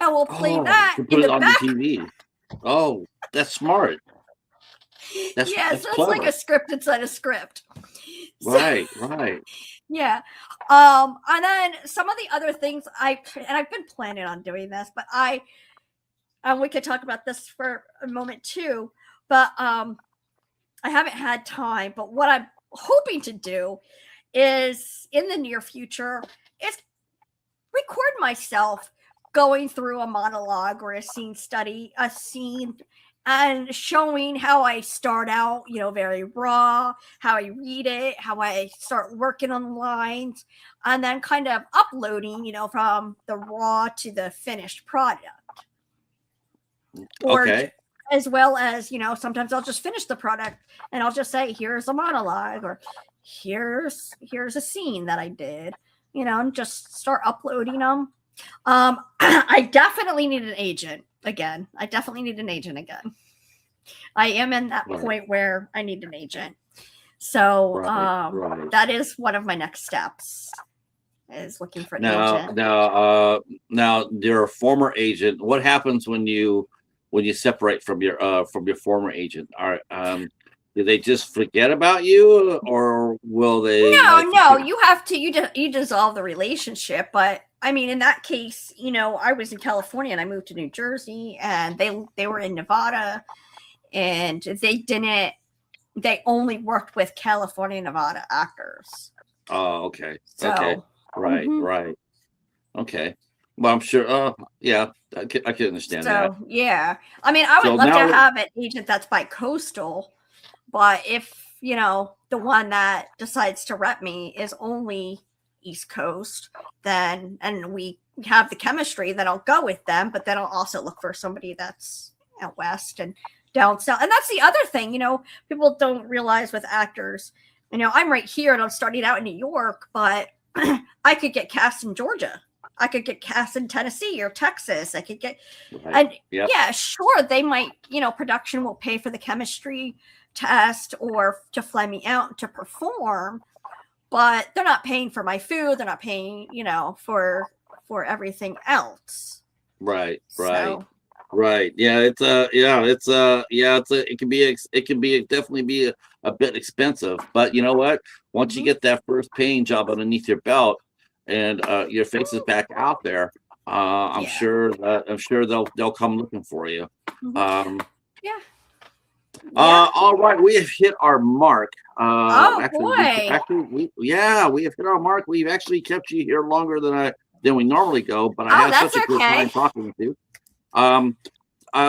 and we'll play that in the back. The TV. Oh, that's smart. That's it's like a script inside a script. Right. Yeah. And then some of the other things I've been planning on doing this, but we could talk about this for a moment too, but I haven't had time. But what I'm hoping to do is in the near future is record myself going through a monologue or a scene and showing how I start out, very raw, how I read it, how I start working on the lines, and then kind of uploading, from the raw to the finished product. Okay. As well as, sometimes I'll just finish the product and I'll just say, here's a monologue, or here's a scene that I did, and just start uploading them. I definitely need an agent again. I am in that point where I need an agent. So that is one of my next steps, is looking for an agent. Now, your former agent, what happens when you separate from your former agent? Do they just forget about you, or will they? No, you have to, you dissolve the relationship. But I mean, in that case, I was in California and I moved to New Jersey, and they were in Nevada, and they only worked with California, Nevada actors. Oh, okay. So, okay. Right. Okay. Well, I'm sure. Yeah, I can understand that. Yeah. I mean, I would love to have an agent that's bi-coastal, but if, the one that decides to rep me is only East Coast, and we have the chemistry, then I'll go with them, but then I'll also look for somebody that's out West and down south. And that's the other thing, people don't realize with actors, I'm right here and I'm starting out in New York, but I could get cast in Georgia. I could get cast in Tennessee or Texas. I could get, and yeah, sure, they might, production will pay for the chemistry test or to fly me out to perform, but they're not paying for my food. They're not paying, for everything else. Right. Yeah, it can definitely be a bit expensive, but you know what? Once you get that first paying job underneath your belt, and your face is back out there, I'm sure they'll come looking for you. All right, we have hit our mark. We have hit our mark. We've actually kept you here longer than we normally go, but I have such a good time talking with you.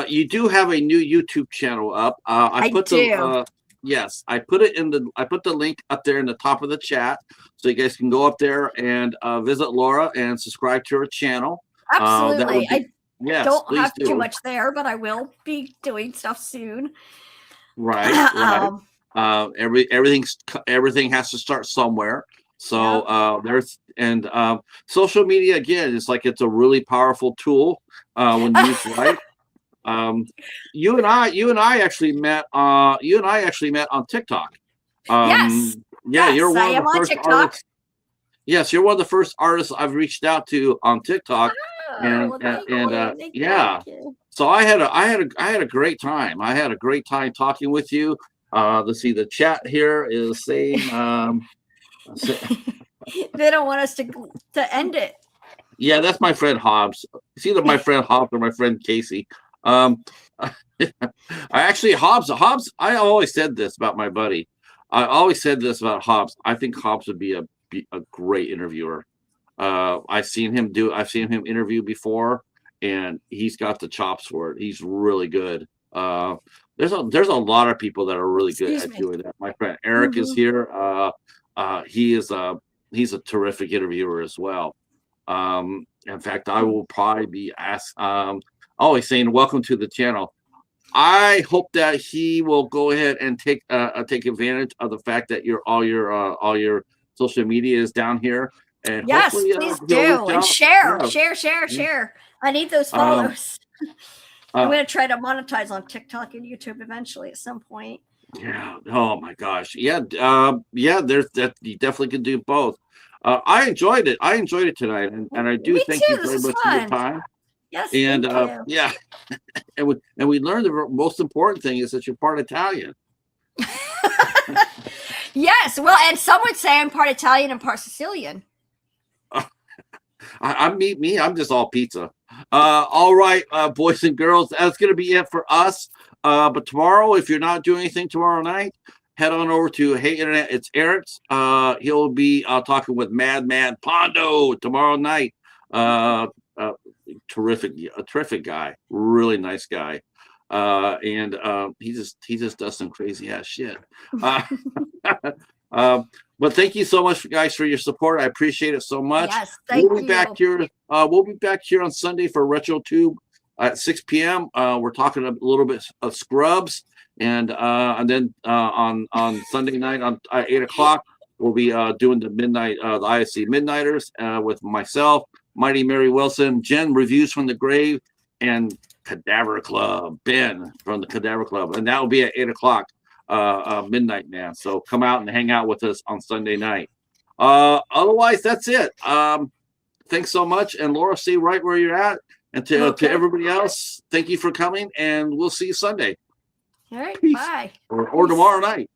You do have a new YouTube channel up. I put the link up there in the top of the chat, so you guys can go up there and visit Laura and subscribe to her channel. Absolutely. I don't have too much there, but I will be doing stuff soon. Right. Everything has to start somewhere. So social media, again, it's a really powerful tool when used right. You and I actually met. You and I actually met on TikTok. Yes. Yeah, yes, you're one of the first artists. Yes, you're one of the first artists I've reached out to on TikTok. Oh, yeah. So I had a great time. I had a great time talking with you. Let's see, the chat here is saying they don't want us to end it. Yeah, that's my friend Hobbs. It's either my friend Hobbs or my friend Casey. I actually Hobbs. I always said this about my buddy. I always said this about Hobbs. I think Hobbs would be a great interviewer. I've seen him interview before, and he's got the chops for it. He's really good. There's a lot of people that are really good at doing that. My friend Eric is here. He's a terrific interviewer as well. In fact, I will probably be asked. Always saying, "Welcome to the channel." I hope that he will go ahead and take advantage of the fact that all your social media is down here. And yes, please do, and share. I need those follows. I'm going to try to monetize on TikTok and YouTube eventually at some point. Yeah. Oh my gosh. Yeah. There's that. You definitely can do both. I enjoyed it. I enjoyed it tonight, and I do thank you very much for your time. Yes. And yeah, and we learned the most important thing is that you're part Italian. Yes. Well, and some would say I'm part Italian and part Sicilian. I'm just all pizza. All right, boys and girls, that's gonna be it for us. But tomorrow, if you're not doing anything tomorrow night, head on over to Hey Internet. It's Eric's. He'll be talking with Madman Pondo tomorrow night. A terrific guy, really nice guy. And he just does some crazy ass shit. But thank you so much, guys, for your support. I appreciate it so much. Yes, thank you. We'll be back here on Sunday for RetroTube at 6 p.m. We're talking a little bit of Scrubs, and then on Sunday night at 8 o'clock we'll be doing the ISC Midnighters with myself, Mighty Mary Wilson, Jen Reviews from the Grave, and Cadaver Club, Ben from the Cadaver Club, and that will be at 8 o'clock midnight, man. So come out and hang out with us on Sunday night. Otherwise, that's it. Thanks so much, and Laura, stay right where you're at. And to everybody else, thank you for coming, and we'll see you Sunday. All right, Peace. bye. Or tomorrow night.